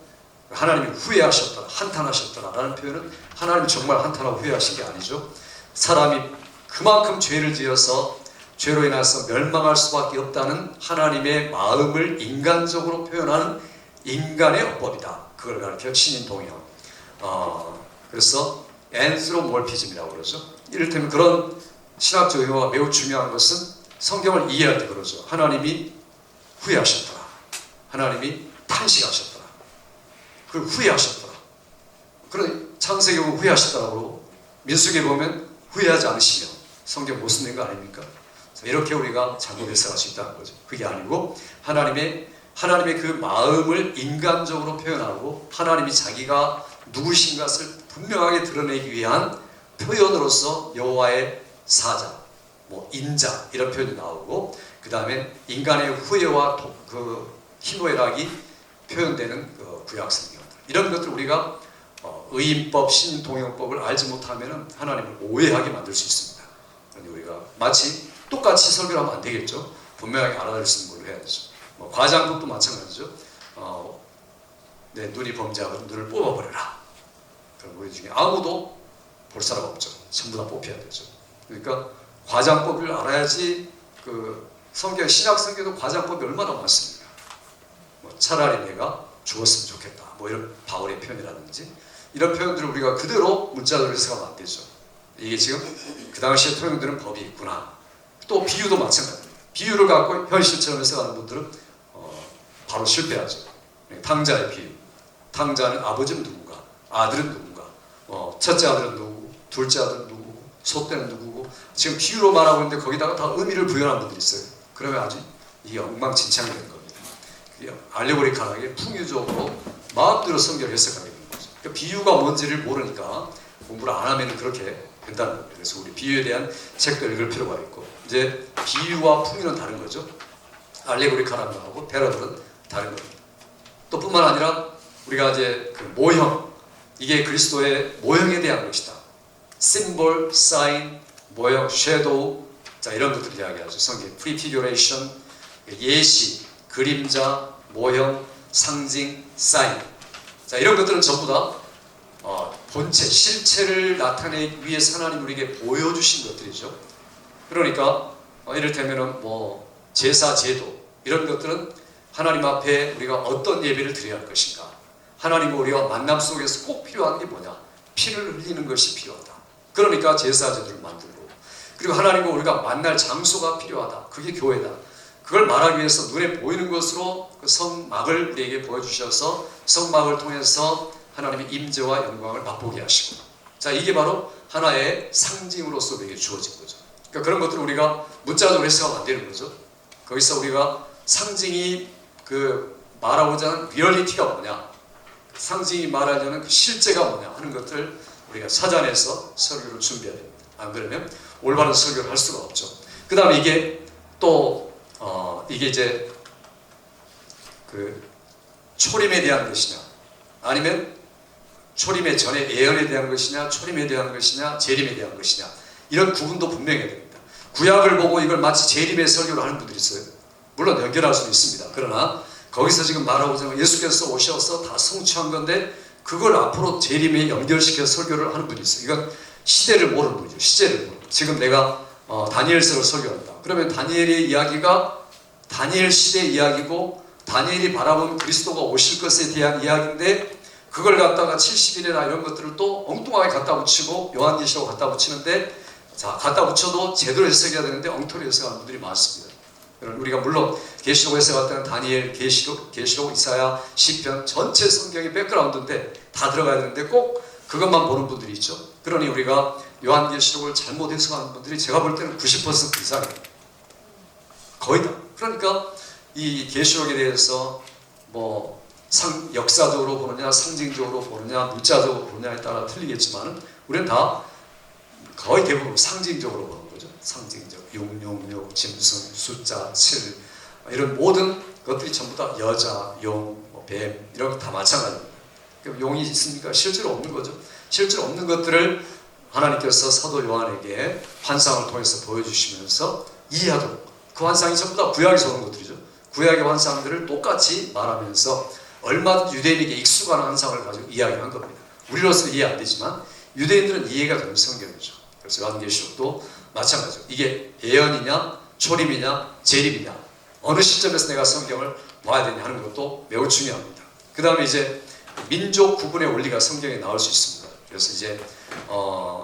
하나님이 후회하셨더라, 한탄하셨더라 라는 표현은 하나님이 정말 한탄하고 후회하신 게 아니죠. 사람이 그만큼 죄를 지어서 죄로 인해서 멸망할 수밖에 없다는 하나님의 마음을 인간적으로 표현하는 인간의 어법이다. 그걸 가르쳐 신인 동형. 그래서 앤스로몰피즘이라고 그러죠. 이를테면 그런 신학적 용어가 매우 중요한 것은 성경을 이해할 때 그러죠. 하나님이 후회하셨더라. 하나님이 탄식하셨더라. 그걸 후회하셨더라. 그런 창세기 보면 후회하셨더라고. 민수기에 보면 후회하지 않으시며 성경 못 쓰는 거 아닙니까? 이렇게 우리가 잘못 해석할 수 있다는 거죠. 그게 아니고 하나님의 그 마음을 인간적으로 표현하고 하나님이 자기가 누구신 것을 분명하게 드러내기 위한 표현으로서 여호와의 사자, 뭐 인자 이런 표현이 나오고 그 다음에 인간의 후회와 그 희노애락이 표현되는 그 구약 성경 이런 것들 우리가 의인법, 신동영법을 알지 못하면 하나님을 오해하게 만들 수 있습니다. 그런데 우리가 마치 똑같이 설교를 하면 안 되겠죠. 분명하게 알아낼 수 있는 걸로 해야 되죠. 과장법도 마찬가지죠. 내 눈이 범죄하거든 눈을 뽑아버려라. 그럼 우리 중에 아무도 볼 사람 없죠. 전부 다 뽑혀야 되죠. 그러니까 과장법을 알아야지 그 성경, 신약 성경도 과장법이 얼마나 많습니까? 차라리 내가 죽었으면 좋겠다. 뭐 이런 바울의 표현이라든지 이런 표현들을 우리가 그대로 문자적으로 해석하면 안 되죠. 이게 지금 그 당시에 통용되는 법이 있구나. 또 비유도 마찬가지입니다. 비유를 갖고 현실처럼 해석하는 분들은 바로 실패하죠. 탕자의 비유. 탕자는 아버지는 누군가, 아들은 누군가, 첫째 아들은 누구고, 둘째 아들은 누구고, 소떼는 누구고 지금 비유로 말하고 있는데 거기다가 다 의미를 부여하는 분들이 있어요. 그러면 아주 이게 엉망진창이 되는 겁니다. 알레고리컬하게 풍유적으로 마음대로 성경을 해석하게 되는 거죠. 그러니까 비유가 뭔지를 모르니까 공부를 안 하면 그렇게 된다는 겁니다. 그래서 우리 비유에 대한 책도 읽을 필요가 있고 이제 비유와 풍유는 다른 거죠. 알레고리컬한 거하고 패러들은 다른 겁니다. 또 뿐만 아니라 우리가 이제 그 모형 이게 그리스도의 모형에 대한 것이다. 심볼, 사인, 모형, 섀도우 자 이런 것들을 이야기하죠. 성경 프리피규레이션, 예시, 그림자, 모형, 상징, 사인 자 이런 것들은 전부 다 본체, 실체를 나타내기 위해서 하나님 우리에게 보여주신 것들이죠. 그러니까 이를테면은 뭐 제사, 제도 이런 것들은 하나님 앞에 우리가 어떤 예배를 드려야 할 것인가 하나님과 우리가 만남 속에서 꼭 필요한 게 뭐냐 피를 흘리는 것이 필요하다. 그러니까 제사, 제도를 만들고 그리고 하나님과 우리가 만날 장소가 필요하다. 그게 교회다. 그걸 말하기 위해서 눈에 보이는 것으로 그 성막을 우리에게 보여주셔서 성막을 통해서 하나님의 임재와 영광을 맛보게 하시고 자 이게 바로 하나의 상징으로서 우리에게 주어진 거죠. 그러니까 그런 것들을 우리가 문자적으로 해석하면 안 되는 거죠. 거기서 우리가 상징이 그 말하고자 하는 리얼리티가 뭐냐 상징이 말하자는 그 실제가 뭐냐 하는 것들 우리가 찾아내서 설교를 준비해야 됩니다. 안 그러면 올바른 설교를 할 수가 없죠. 그 다음에 이게 또 이게 이제 그 초림에 대한 것이냐 아니면 초림의 전에 예언에 대한 것이냐 초림에 대한 것이냐 재림에 대한 것이냐 이런 구분도 분명해야 됩니다. 구약을 보고 이걸 마치 재림의 설교를 하는 분들이 있어요. 물론 연결할 수도 있습니다. 그러나 거기서 지금 말하고자 하는 예수께서 오셔서 다 성취한 건데 그걸 앞으로 재림에 연결시켜서 설교를 하는 분이 있어요. 이건 시대를 모르는 분이죠. 시대를 모르는 지금 내가 다니엘서를 설교한다. 그러면 다니엘의 이야기가 다니엘 시대의 이야기고 다니엘이 바라본 그리스도가 오실 것에 대한 이야기인데 그걸 갖다가 70일이나 이런 것들을 또 엉뚱하게 갖다 붙이고 요한계시록 갖다 붙이는데 자 갖다 붙여도 제대로 해석해야 되는데 엉터리 해석하는 분들이 많습니다. 우리가 물론 계시록 해석할 때는 다니엘, 계시록, 이사야, 시편 전체 성경의 백그라운드인데 다 들어가야 되는데 꼭 그것만 보는 분들이 있죠. 그러니 우리가 요한계시록을 잘못 해석하는 분들이 제가 볼 때는 90% 이상이에요. 거의 다. 그러니까 이 계시록에 대해서 뭐 역사적으로 보느냐, 상징적으로 보느냐, 문자적으로 보느냐에 따라 틀리겠지만 우리는 다 거의 대부분 상징적으로 보는 거죠. 상징적, 666, 짐승, 숫자, 7 이런 모든 것들이 전부 다 여자, 용, 뱀 이런 거 다 마찬가지입니다. 그럼 용이 있습니까? 실제로 없는 거죠. 실제로 없는 것들을 하나님께서 사도 요한에게 환상을 통해서 보여주시면서 이해하도록 그 환상이 전부 다 구약에서 오는 것들이죠. 구약의 환상들을 똑같이 말하면서 얼마든지 유대인에게 익숙한 환상을 가지고 이야기한 겁니다. 우리로서는 이해 안 되지만 유대인들은 이해가 되는 성경이죠. 그래서 요한계시록도 마찬가지죠. 이게 예언이냐, 초림이냐, 재림이냐 어느 시점에서 내가 성경을 봐야 되냐 하는 것도 매우 중요합니다. 그 다음에 이제 민족 구분의 원리가 성경에 나올 수 있습니다. 그래서 이제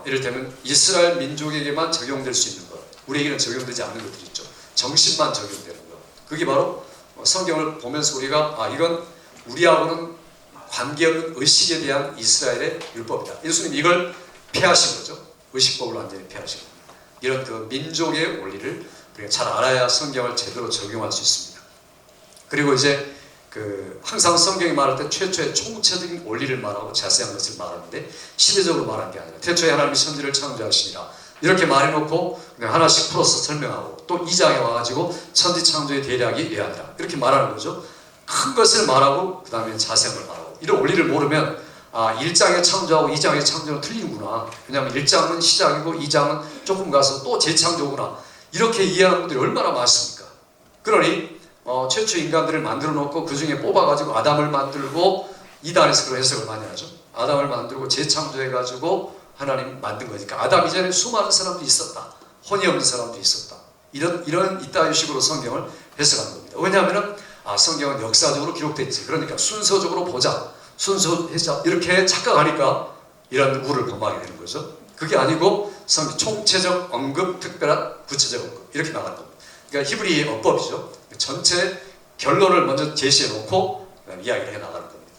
이를테면 이스라엘 민족에게만 적용될 수 있는 것, 우리에게는 적용되지 않는 것들이 있죠. 정신만 적용되는 것. 그게 바로 성경을 보면서 우리가 이건 우리하고는 관계없는 의식에 대한 이스라엘의 율법이다. 예수님 이걸 폐하신 거죠. 의식법을 완전히 폐하신 겁니다. 이런 그 민족의 원리를 우리가 잘 알아야 성경을 제대로 적용할 수 있습니다. 그리고 이제 항상 성경이 말할 때 최초의 총체적인 원리를 말하고 자세한 것을 말하는데 시대적으로 말한 게 아니라 태초에 하나님이 천지를 창조하시니라 이렇게 말해놓고 그냥 하나씩 풀어서 설명하고 또 2장에 와가지고 천지 창조의 대략이 이러하니라 이렇게 말하는 거죠. 큰 것을 말하고 그 다음에 자세한 걸 말하고 이런 원리를 모르면 1장의 창조하고 2장의 창조는 틀리는구나. 왜냐하면 1장은 시작이고 2장은 조금 가서 또 재창조구나. 이렇게 이해하는 분들이 얼마나 많습니까? 그러니 최초 인간들을 만들어 놓고 그 중에 뽑아가지고 아담을 만들고 이단에서 그런 해석을 많이 하죠. 아담을 만들고 재창조해가지고 하나님 만든 거니까 아담 이전에 수많은 사람도 있었다. 혼이 없는 사람도 있었다. 이런 이따위 식으로 성경을 해석하는 겁니다. 왜냐하면 성경은 역사적으로 기록됐지. 그러니까 순서적으로 보자. 순서해자 이렇게 착각하니까 이런 우를 범하게 되는 거죠. 그게 아니고 성경 총체적 언급, 특별한 구체적 언급 이렇게 나가는 겁니다. 그러니까 히브리 어법이죠. 전체 결론을 먼저 제시해 놓고 이야기를 해 나가는 겁니다.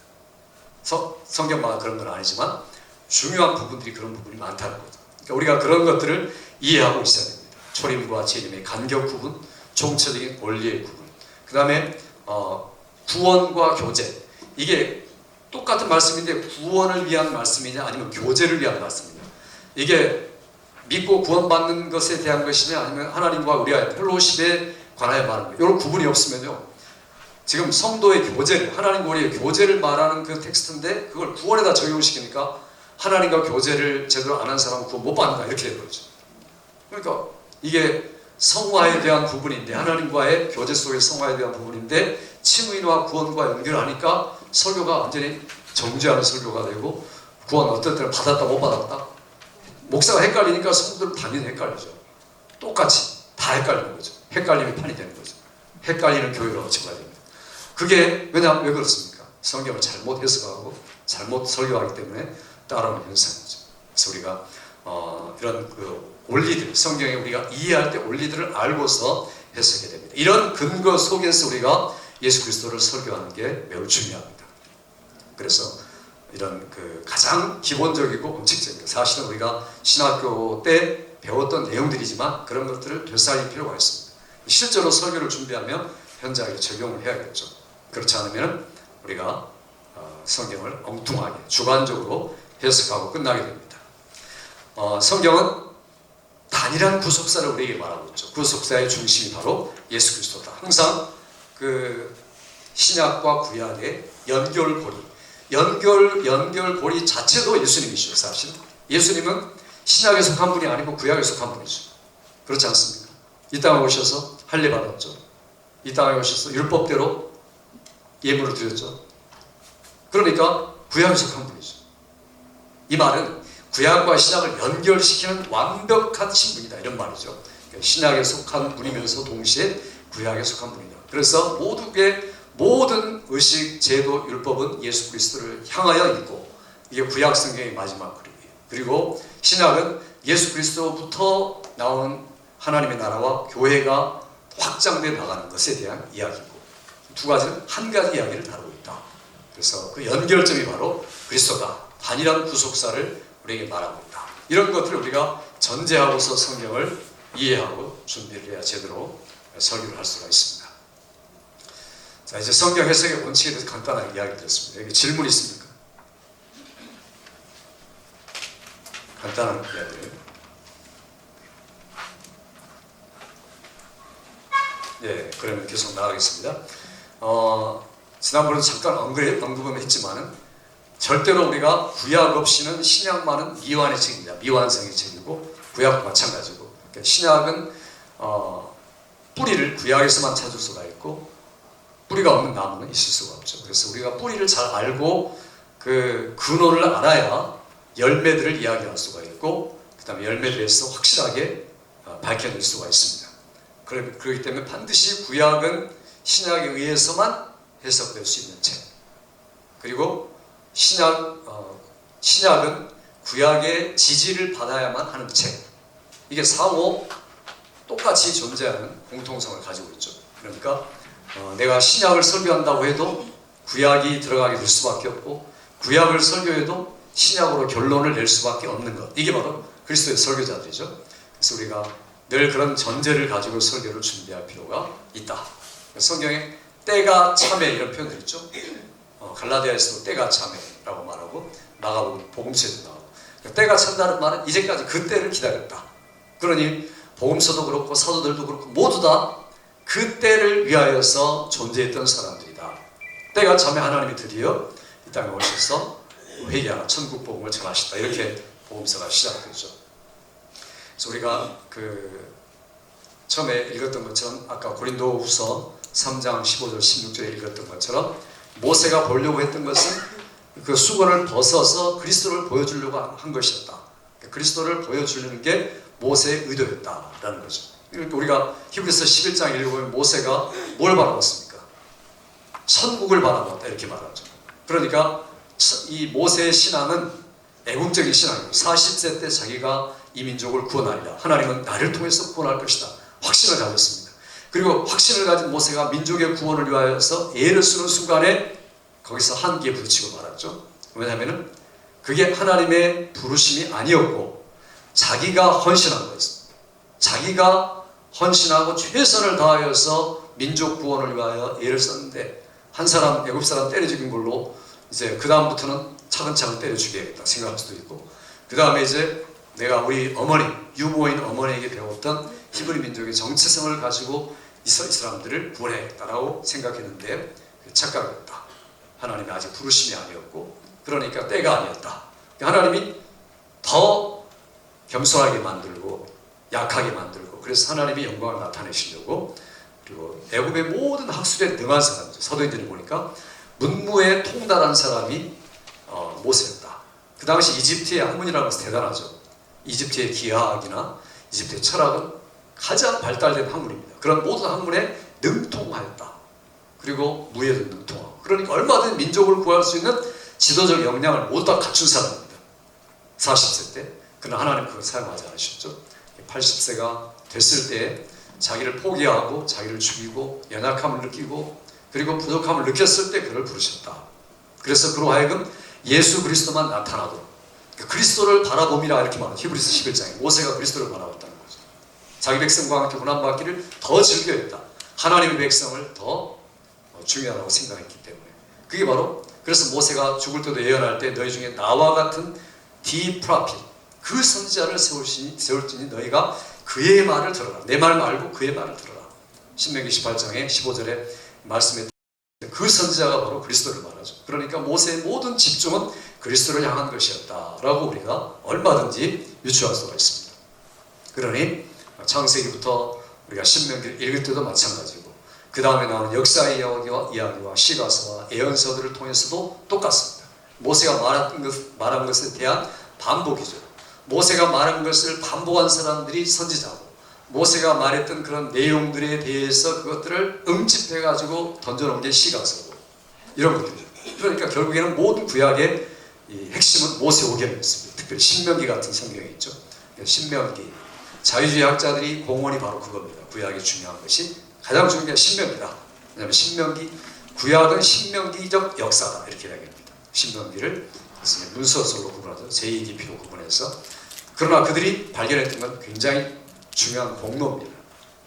성경만 그런 건 아니지만 중요한 부분들이 그런 부분이 많다는 거죠. 그러니까 우리가 그런 것들을 이해하고 있어야 됩니다. 초림과 재림의 간격 구분, 총체적인 원리의 구분, 그 다음에 구원과 교제. 이게 똑같은 말씀인데 구원을 위한 말씀이냐 아니면 교제를 위한 말씀이냐. 이게 믿고 구원받는 것에 대한 것이냐 아니면 하나님과 우리와의 펠로십에 관하여 말하는 거예요. 이런 구분이 없으면요. 지금 성도의 교제를, 하나님과 우리의 교제를 말하는 그 텍스트인데 그걸 구원에다 적용시키니까 하나님과 교제를 제대로 안 한 사람은 구원 못 받는다 이렇게 되는 거죠. 그러니까 이게 성화에 대한 부분인데 하나님과의 교제 속의 성화에 대한 부분인데 칭의와 구원과 연결하니까 설교가 완전히 정죄하는 설교가 되고 구원 어떨 때는 받았다 못 받았다 목사가 헷갈리니까 성도들 당연히 헷갈리죠. 똑같이 다 헷갈리는 거죠. 헷갈림이 판이 되는 거죠. 헷갈리는 교회로 어찌 가야 됩니다. 그게 왜냐하면 왜 그렇습니까? 성경을 잘못 해석하고 잘못 설교하기 때문에 따라오는 현상이죠. 그래서 우리가 이런 원리들, 성경에 우리가 이해할 때 원리들을 알고서 해석해야 됩니다. 이런 근거 속에서 우리가 예수 그리스도를 설교하는 게 매우 중요합니다. 그래서 이런 가장 기본적이고 원칙적인 사실은 우리가 신학교 때 배웠던 내용들이지만 그런 것들을 되살릴 필요가 있습니다. 실제로 설교를 준비하면 현장에 적용을 해야겠죠. 그렇지 않으면 우리가 성경을 엉뚱하게 주관적으로 해석하고 끝나게 됩니다. 성경은 단일한 구속사를 우리에게 말하고 있죠. 구속사의 중심이 바로 예수 그리스도다. 항상 신약과 구약의 연결고리 자체도 예수님이시죠. 사실 예수님은 신약에 속한 분이 아니고 구약에 속한 분이죠. 그렇지 않습니까? 이 땅에 오셔서 할례 받았죠. 이 땅에 오셔서 율법대로 예물을 드렸죠. 그러니까 구약에 속한 분이죠. 이 말은 구약과 신약을 연결시키는 완벽한 신분이다 이런 말이죠. 신약에 속한 분이면서 동시에 구약에 속한 분이다. 그래서 모든 의식, 제도, 율법은 예수 그리스도를 향하여 있고 이게 구약 성경의 마지막 그림이에요. 그리고 신약은 예수 그리스도부터 나온 하나님의 나라와 교회가 확장돼 나가는 것에 대한 이야기고 두 가지는 한 가지 이야기를 다루고 있다. 그래서 그 연결점이 바로 그리스도다. 단일한 구속사를 우리에게 말하고 있다. 이런 것들을 우리가 전제하고서 성경을 이해하고 준비를 해야 제대로 설교를 할 수가 있습니다. 자, 이제 성경 해석의 원칙에 대해서 간단하게 이야기 드렸습니다. 여기 질문 있습니까? 간단한 이야기예요. 네, 그러면 계속 나가겠습니다. 지난번에도 잠깐 언급은 했지만은 절대로 우리가 구약 없이는 신약만은 미완의 책입니다. 미완성의 책이고 구약도 마찬가지고 그러니까 신약은 뿌리를 구약에서만 찾을 수가 있고 뿌리가 없는 나무는 있을 수가 없죠. 그래서 우리가 뿌리를 잘 알고 그 근원을 알아야 열매들을 이야기할 수가 있고 그 다음에 열매들에서 확실하게 밝혀낼 수가 있습니다. 그렇기 때문에 반드시 구약은 신약에 의해서만 해석될 수 있는 책 그리고 신약은 구약의 지지를 받아야만 하는 책 이게 상호 똑같이 존재하는 공통성을 가지고 있죠. 그러니까 내가 신약을 설교한다고 해도 구약이 들어가게 될 수밖에 없고, 구약을 설교해도 신약으로 결론을 낼 수밖에 없는 것. 이게 바로 그리스도의 설교자들이죠. 그래서 우리가 늘 그런 전제를 가지고 설교를 준비할 필요가 있다. 성경에 때가 참에 이런 표현들 있죠. 갈라디아에서도 때가 참에라고 말하고, 마가복음 복음서에도 나오고. 때가 참다는 말은 이제까지 그 때를 기다렸다. 그러니 복음서도 그렇고 사도들도 그렇고 모두 다 그 때를 위하여서 존재했던 사람들이다. 때가 참에 하나님이 드디어 이 땅에 오셔서 회개하라, 천국 복음을 전하시다. 이렇게 복음서가 시작되죠. 그래서 우리가 처음에 읽었던 것처럼 아까 고린도후서 3장 15절 16절에 읽었던 것처럼 모세가 보려고 했던 것은 그 수건을 벗어서 그리스도를 보여주려고 한 것이었다. 그리스도를 보여주려는 게 모세의 의도였다라는 거죠. 우리가 히브리서 11장 읽어보면 모세가 뭘 바라봤습니까? 천국을 바라봤다 이렇게 말하죠. 그러니까 이 모세의 신앙은 애국적인 신앙이고 40세 때 자기가 이 민족을 구원하리라, 하나님은 나를 통해서 구원할 것이다, 확신을 가졌습니다. 그리고 확신을 가진 모세가 민족의 구원을 위하여서 애를 쓰는 순간에 거기서 한기에 부딪히고 말았죠. 왜냐하면 그게 하나님의 부르심이 아니었고 자기가 헌신한 거였습니다. 자기가 헌신하고 최선을 다하여서 민족 구원을 위하여 애를 썼는데 한 사람, 애굽 사람 때려 죽인 걸로 이제 그 다음부터는 차근차근 때려 죽여야겠다 생각할 수도 있고, 그 다음에 이제 내가 우리 어머니, 유모인 어머니에게 배웠던 히브리 민족의 정체성을 가지고 이 사람들을 구원해야겠다라고 생각했는데 착각이었다. 하나님이 아직 부르심이 아니었고, 그러니까 때가 아니었다. 하나님이 더 겸손하게 만들고 약하게 만들고, 그래서 하나님의 영광을 나타내시려고, 그리고 애굽의 모든 학술에 능한 사람이죠. 사도행전을 보니까 문무에 통달한 사람이 모세였다. 그 당시 이집트의 학문이라는 것은 대단하죠. 이집트의 기하학이나 이집트의 철학은 가장 발달된 학문입니다. 그런 모든 학문에 능통하였다. 그리고 무예도 능통하고, 그러니까 얼마든 민족을 구할 수 있는 지도적 역량을 모두 다 갖춘 사람입니다. 40세 때. 그러나 하나님 그걸 사용하지 않으셨죠. 80세가 됐을 때 자기를 포기하고 자기를 죽이고 연약함을 느끼고 그리고 부족함을 느꼈을 때 그를 부르셨다. 그래서 그로 하여금 예수 그리스도만 나타나도록, 그리스도를 바라봄이라 이렇게 말하죠. 히브리서 11장에 모세가 그리스도를 바라봤다는 거죠. 자기 백성과 함께 고난받기를 더 즐겨했다. 하나님의 백성을 더 중요하다고 생각했기 때문에. 그게 바로, 그래서 모세가 죽을 때도 예언할 때 너희 중에 나와 같은 디프라핏, 그 선지자를 세울지니 너희가 그의 말을 들어라. 내 말 말고 그의 말을 들어라. 신명기 18장에 15절에 말씀에 그 선지자가 바로 그리스도를 말하죠. 그러니까 모세의 모든 집중은 그리스도를 향한 것이었다라고 우리가 얼마든지 유추할 수가 있습니다. 그러니 창세기부터 우리가 신명기를 읽을 때도 마찬가지고, 그 다음에 나오는 역사의 이야기와 시가서와 예언서들을 통해서도 똑같습니다. 모세가 말한 것에 대한 반복이죠. 모세가 말한 것을 반복한 사람들이 선지자고, 모세가 말했던 그런 내용들에 대해서 그것들을 응집해가지고 던져놓은 게 시가서고, 이런 것들이죠. 그러니까 결국에는 모든 구약의 이 핵심은 모세오경이었습니다. 특별히 신명기 같은 성경이 있죠. 신명기, 자유주의 학자들이 공헌이 바로 그겁니다. 구약의 중요한 것이, 가장 중요한 게 신명기다. 왜냐하면 신명기, 구약은 신명기적 역사다 이렇게 이야기합니다. 신명기를 문서설로 구분하죠. 제2기피로 구분해서. 그러나 그들이 발견했던 건 굉장히 중요한 공로입니다.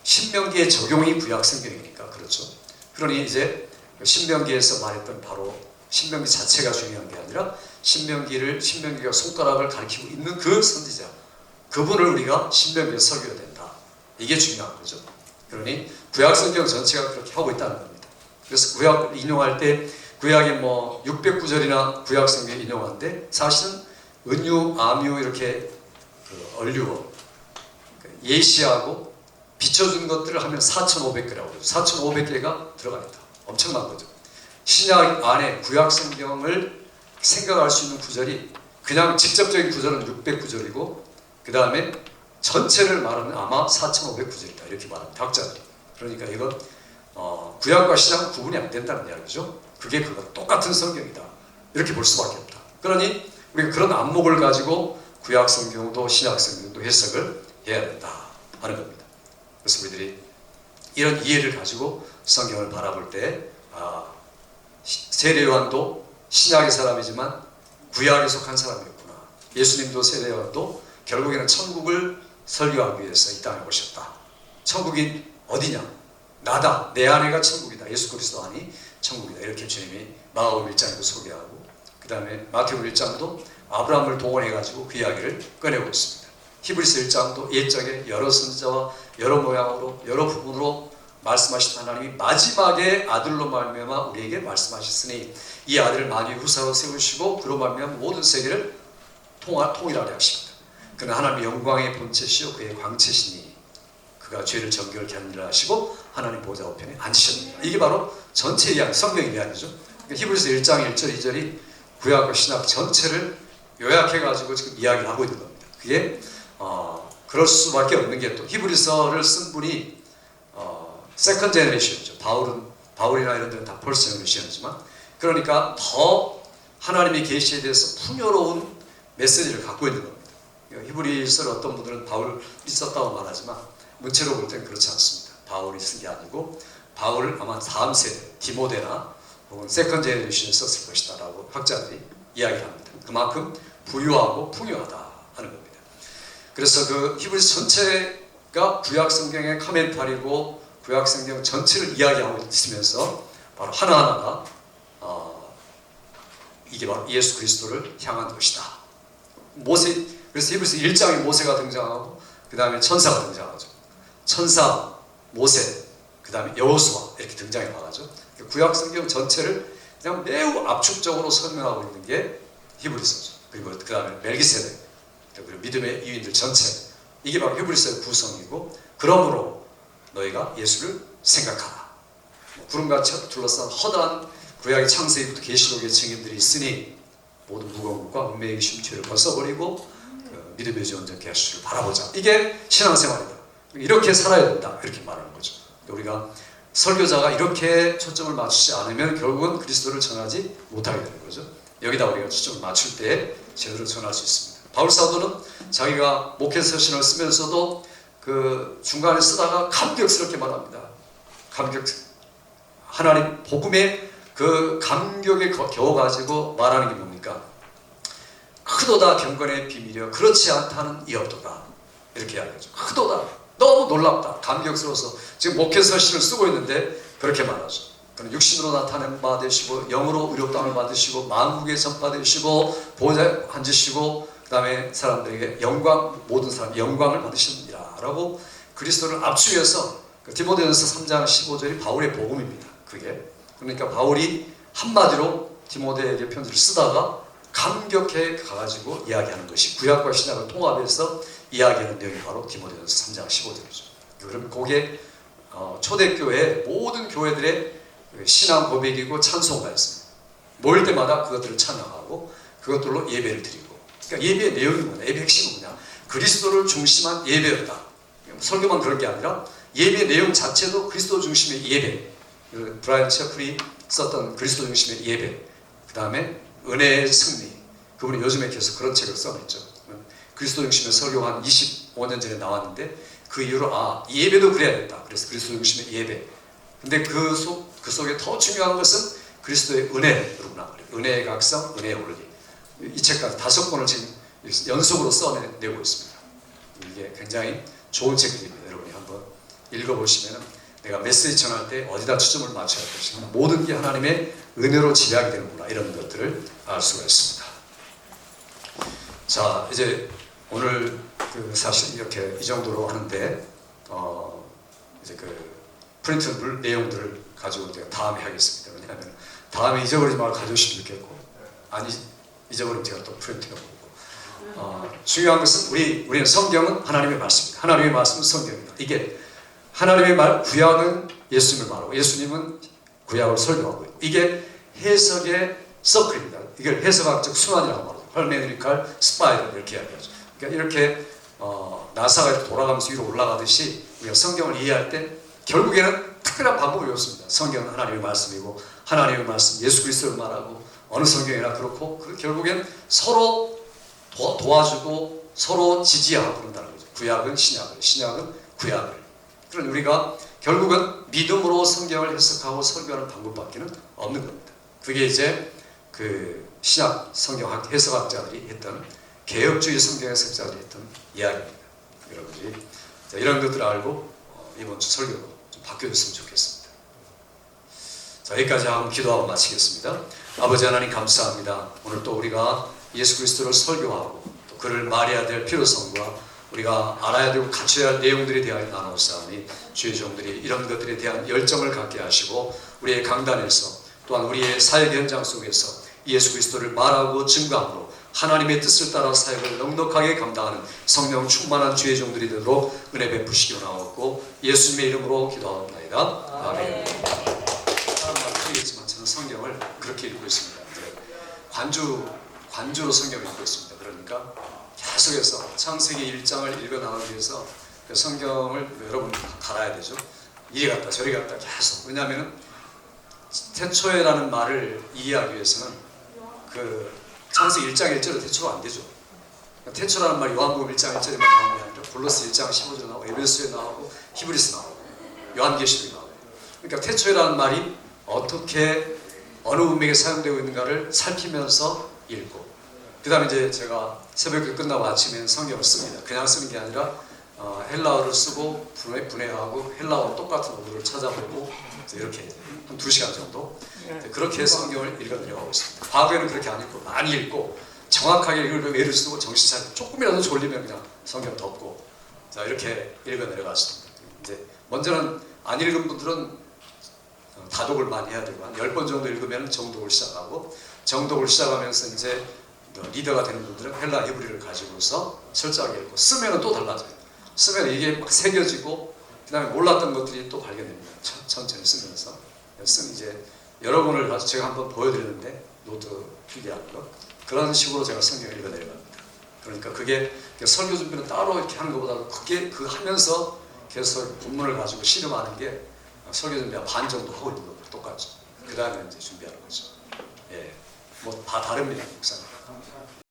신명기의 적용이 구약 성경이니까 그렇죠. 그러니 이제 신명기에서 말했던 바로 신명기 자체가 중요한 게 아니라 신명기가 손가락을 가리키고 있는 그 선지자, 그분을 우리가 신명기에서 설교해야 된다. 이게 중요한 거죠. 그러니 구약 성경 전체가 그렇게 하고 있다는 겁니다. 그래서 구약 인용할 때 구약에 609절이나 구약 성경 인용하는데 사실은 은유, 암유 이렇게 얼류어 예시하고 비춰준 것들을 하면 4,500개라고 그러죠. 4,500개가 들어가 있다. 엄청난 거죠. 신약 안에 구약 성경을 생각할 수 있는 구절이, 그냥 직접적인 구절은 600구절이고 그 다음에 전체를 말하면 아마 4,500구절이다 이렇게 말합니다. 학자들이. 그러니까 이건 구약과 신약은 구분이 안 된다는 이야기죠. 그게 똑같은 성경이다 이렇게 볼 수밖에 없다. 그러니 우리가 그런 안목을 가지고 구약 성경도 신약 성경도 해석을 해야 된다 하는 겁니다. 그래서 우리들이 이런 이해를 가지고 성경을 바라볼 때 세례 요한도 신약의 사람이지만 구약에 속한 사람이었구나. 예수님도 세례 요한도 결국에는 천국을 설교하기 위해서 이 땅에 오셨다. 천국이 어디냐? 나다. 내 안에가 천국이다. 예수 그리스도 안이 천국이다. 이렇게 주님이 마가복음 1장에도 소개하고, 그 다음에 마태복음 1장도 아브라함을 동원해가지고 그 이야기를 꺼내고 있습니다. 히브리서 1장도 옛적에 여러 선지자와 여러 모양으로 여러 부분으로 말씀하신 하나님이 마지막에 아들로 말미암아 우리에게 말씀하셨으니 이 아들을 만유의 후사로 세우시고 그로 말미암아 모든 세계를 통일하려 하십니다. 그는 하나님의 영광의 본체시요 그의 광채시니 그가 죄를 정결케 하는 일을 하시고 하나님 보좌 우편에 앉으셨느니라. 이게 바로 전체 이야기, 성경 이야기죠. 히브리서 1장 1절 2절이 구약과 신약 전체를 요약해가지고 지금 이야기를 하고 있는 겁니다. 그게 그럴 수밖에 없는 게 또 히브리서를 쓴 분이 세컨 제너레이션이죠. 바울이나 이런 데는 다 펄스 제너레이션이지만, 그러니까 더 하나님의 계시에 대해서 풍요로운 메시지를 갖고 있는 겁니다. 히브리서를 어떤 분들은 바울이 썼다고 말하지만 문체로 볼 땐 그렇지 않습니다. 바울이 쓴 게 아니고 바울을 아마 다음 세대 디모데나 혹은 세컨 제너레이션에 썼을 것이다 라고 학자들이 이야기를 합니다. 그만큼 부유하고 풍요하다 하는 겁니다. 그래서 그 히브리서 전체가 구약 성경의 카멘탈이고 구약 성경 전체를 이야기하고 있으면서 바로 하나하나가 이게 바로 예수 그리스도를 향한 것이다. 모세, 그래서 히브리서 1장에 모세가 등장하고 그 다음에 천사가 등장하죠. 천사, 모세, 그 다음에 여호수아 이렇게 등장해 나가죠. 구약 성경 전체를 그냥 매우 압축적으로 설명하고 있는 게 히브리서죠. 그리고 그 다음에 멜기세덱, 그리고 믿음의 이인들 전체, 이게 바로 히브리서의 구성이고, 그러므로 너희가 예수를 생각하라. 구름같이 둘러싼 허다한 구약의 창세기부터 계시록의 증인들이 있으니 모든 무거운 것과 운명의 쉼죄를 벗어버리고 그 믿음의 지원자 예수를 바라보자. 이게 신앙생활이다. 이렇게 살아야 된다. 이렇게 말하는 거죠. 우리가 설교자가 이렇게 초점을 맞추지 않으면 결국은 그리스도를 전하지 못하게 되는 거죠. 여기다 우리가 초점을 맞출 때 제대로 전할 수 있습니다. 바울 사도는 자기가 목회 서신을 쓰면서도 그 중간에 쓰다가 감격스럽게 말합니다. 하나님 복음의 그 감격에 겨워가지고 말하는 게 뭡니까? 크도다 경건의 비밀이여 그렇지 않다는 이 없도다. 이렇게 이야기하죠. 크도다. 너무 놀랍다. 감격스러워서 지금 목회 서신을 쓰고 있는데 그렇게 말하죠. 그는 육신으로 나타낸 바 되시고 영으로 의롭다함을 받으시고 만국에 전파되시고 보좌에 앉으시고 그 다음에 사람들에게 영광, 모든 사람 영광을 받으십니다 라고 그리스도를 압축해서 디모데전서 3장 15절이 바울의 복음입니다. 그게 그러니까 바울이 한마디로 디모데에게 편지를 쓰다가 감격해 가가지고 이야기하는 것이 구약과 신약을 통합해서 이야기하는 내용이 바로 디모데전서 3장 15절이죠. 그러면 그게 초대교회 모든 교회들의 신앙 고백이고 찬송가였습니다. 모일 때마다 그것들을 찬양하고 그것들로 예배를 드리고, 그러니까 예배의 내용이 뭐냐, 예배의 핵심은 뭐냐, 그리스도를 중심한 예배였다. 설교만 그런 게 아니라 예배의 내용 자체도 그리스도 중심의 예배, 브라이언 채플이 썼던 그리스도 중심의 예배, 그 다음에 은혜의 승리, 그분이 요즘에 계속 그런 책을 써냈죠. 그리스도 중심의 설교 한 25년 전에 나왔는데 그 이후로 예배도 그래야겠다. 그래서 그리스도 중심의 예배. 근데 그 속에 더 중요한 것은 그리스도의 은혜로구나. 은혜의 각성, 은혜의 원리. 이 책까지 5권을 지금 연속으로 써내고 있습니다. 이게 굉장히 좋은 책들입니다. 여러분이 한번 읽어보시면 내가 메시지 전할 때 어디다 초점을 맞춰야 할 것인가, 모든 게 하나님의 은혜로 지배하게 되는구나, 이런 것들을 알 수가 있습니다. 자, 이제 오늘 사실 이렇게 이 정도로 하는데 이제 프린트 내용들을 가지고 제가 다음에 하겠습니다. 왜냐하면 다음에 잊어버리지 말고 가져오시면 좋겠고, 아니 잊어버리면 제가 또 프린트해보고. 중요한 것은 우리는 성경은 하나님의 말씀입니다. 하나님의 말씀은 성경입니다. 이게 하나님의 말, 구약은 예수님을 말하고 예수님은 구약을 설교하고 있고, 이게 해석의 서클입니다. 이걸 해석학적 순환이라고 말하죠. 헐메드리칼 스파이럴 이렇게 이야기하죠. 그러니까 이렇게 나사가 이렇게 돌아가면서 위로 올라가듯이 우리가 성경을 이해할 때 결국에는 특별한 방법이 없습니다. 성경은 하나님의 말씀이고 하나님의 말씀, 예수 그리스도를 말하고 어느 성경이나 그렇고 결국엔 서로 도와주고 서로 지지하고 그런다는 거죠. 구약은 신약을, 신약은 구약을. 그런 우리가 결국은 믿음으로 성경을 해석하고 설교하는 방법밖에는 없는 겁니다. 그게 이제 그 신약 성경 해석학자들이 했던 개혁주의 성경 해석자들이 했던 이야기입니다. 여러분들이 이런 것들을 알고 이번 주 설교로 좀 바뀌어줬으면 좋겠습니다. 자, 여기까지 하고 기도하고 마치겠습니다. 아버지 하나님 감사합니다. 오늘 또 우리가 예수 그리스도를 설교하고 또 그를 말해야 될 필요성과 우리가 알아야 되고 갖춰야 할 내용들에 대하여 나누었사오니 주의 종들이 이런 것들에 대한 열정을 갖게 하시고 우리의 강단에서 또한 우리의 사역 현장 속에서 예수 그리스도를 말하고 증거함으로 하나님의 뜻을 따라 사역을 넉넉하게 감당하는 성령 충만한 주의 종들이 되도록 은혜 베푸시기 원하옵고 예수님의 이름으로 기도하옵나이다. 아멘. 아시겠지만 저는 성경을 그렇게 읽고 있습니다. 관주로 성경을 읽고 있습니다. 그러니까 계속해서 창세기 1장을 읽어 나가기 위해서 그 성경을 여러분 달아야 되죠. 이리 갔다 저리 갔다 계속. 왜냐하면 태초에라는 말을 이해하기 위해서는 그 창세기 1장 1절은 태초가 안 되죠. 태초라는 말이 요한복음 1장 1절에만 나오는 게 아니라 골로새 1장 15절에 나오고 에베소에 나오고 히브리서 나오고 요한계시록에 나오고. 그러니까 태초라는 말이 어떻게 어느 문맥에 사용되고 있는가를 살피면서 읽고 그 다음에 이제 제가 새벽에 끝나고 아침에 성경을 씁니다. 그냥 쓰는 게 아니라 헬라어를 쓰고 분해하고 헬라어와 똑같은 어구를 찾아보고 이렇게 한 2시간 정도 그렇게 성경을 읽어 내려가고 있습니다. 과거에는 그렇게 안 읽고 많이 읽고 정확하게 읽으려고 애를 쓰고 정신 차리고 조금이라도 졸리면 그냥 성경 덮고 자 이렇게 읽어 내려갔습니다. 이제 먼저는 안 읽은 분들은 다독을 많이 해야 되고 한 10번 정도 읽으면 정독을 시작하고 정독을 시작하면서 이제 리더가 되는 분들은 헬라 히브리를 가지고서 철저하게 읽고 쓰면은 또 달라져요. 쓰면 이게 막 새겨지고 그 다음에 몰랐던 것들이 또 발견됩니다. 천천히 쓰면서 이제 여러분을 가서 제가 한번 보여드렸는데 노트 필기하는 거 그런 식으로 제가 성경을 읽어 내려갑니다. 그러니까 그게 설교 준비는 따로 이렇게 하는 것보다도 그게 그 하면서 계속 본문을 가지고 씨름하는 게 설교 준비가 반 정도 하고 있는 것과 똑같죠. 그 다음에 이제 준비하는 거죠. 예, 뭐 다 다릅니다, 목사님.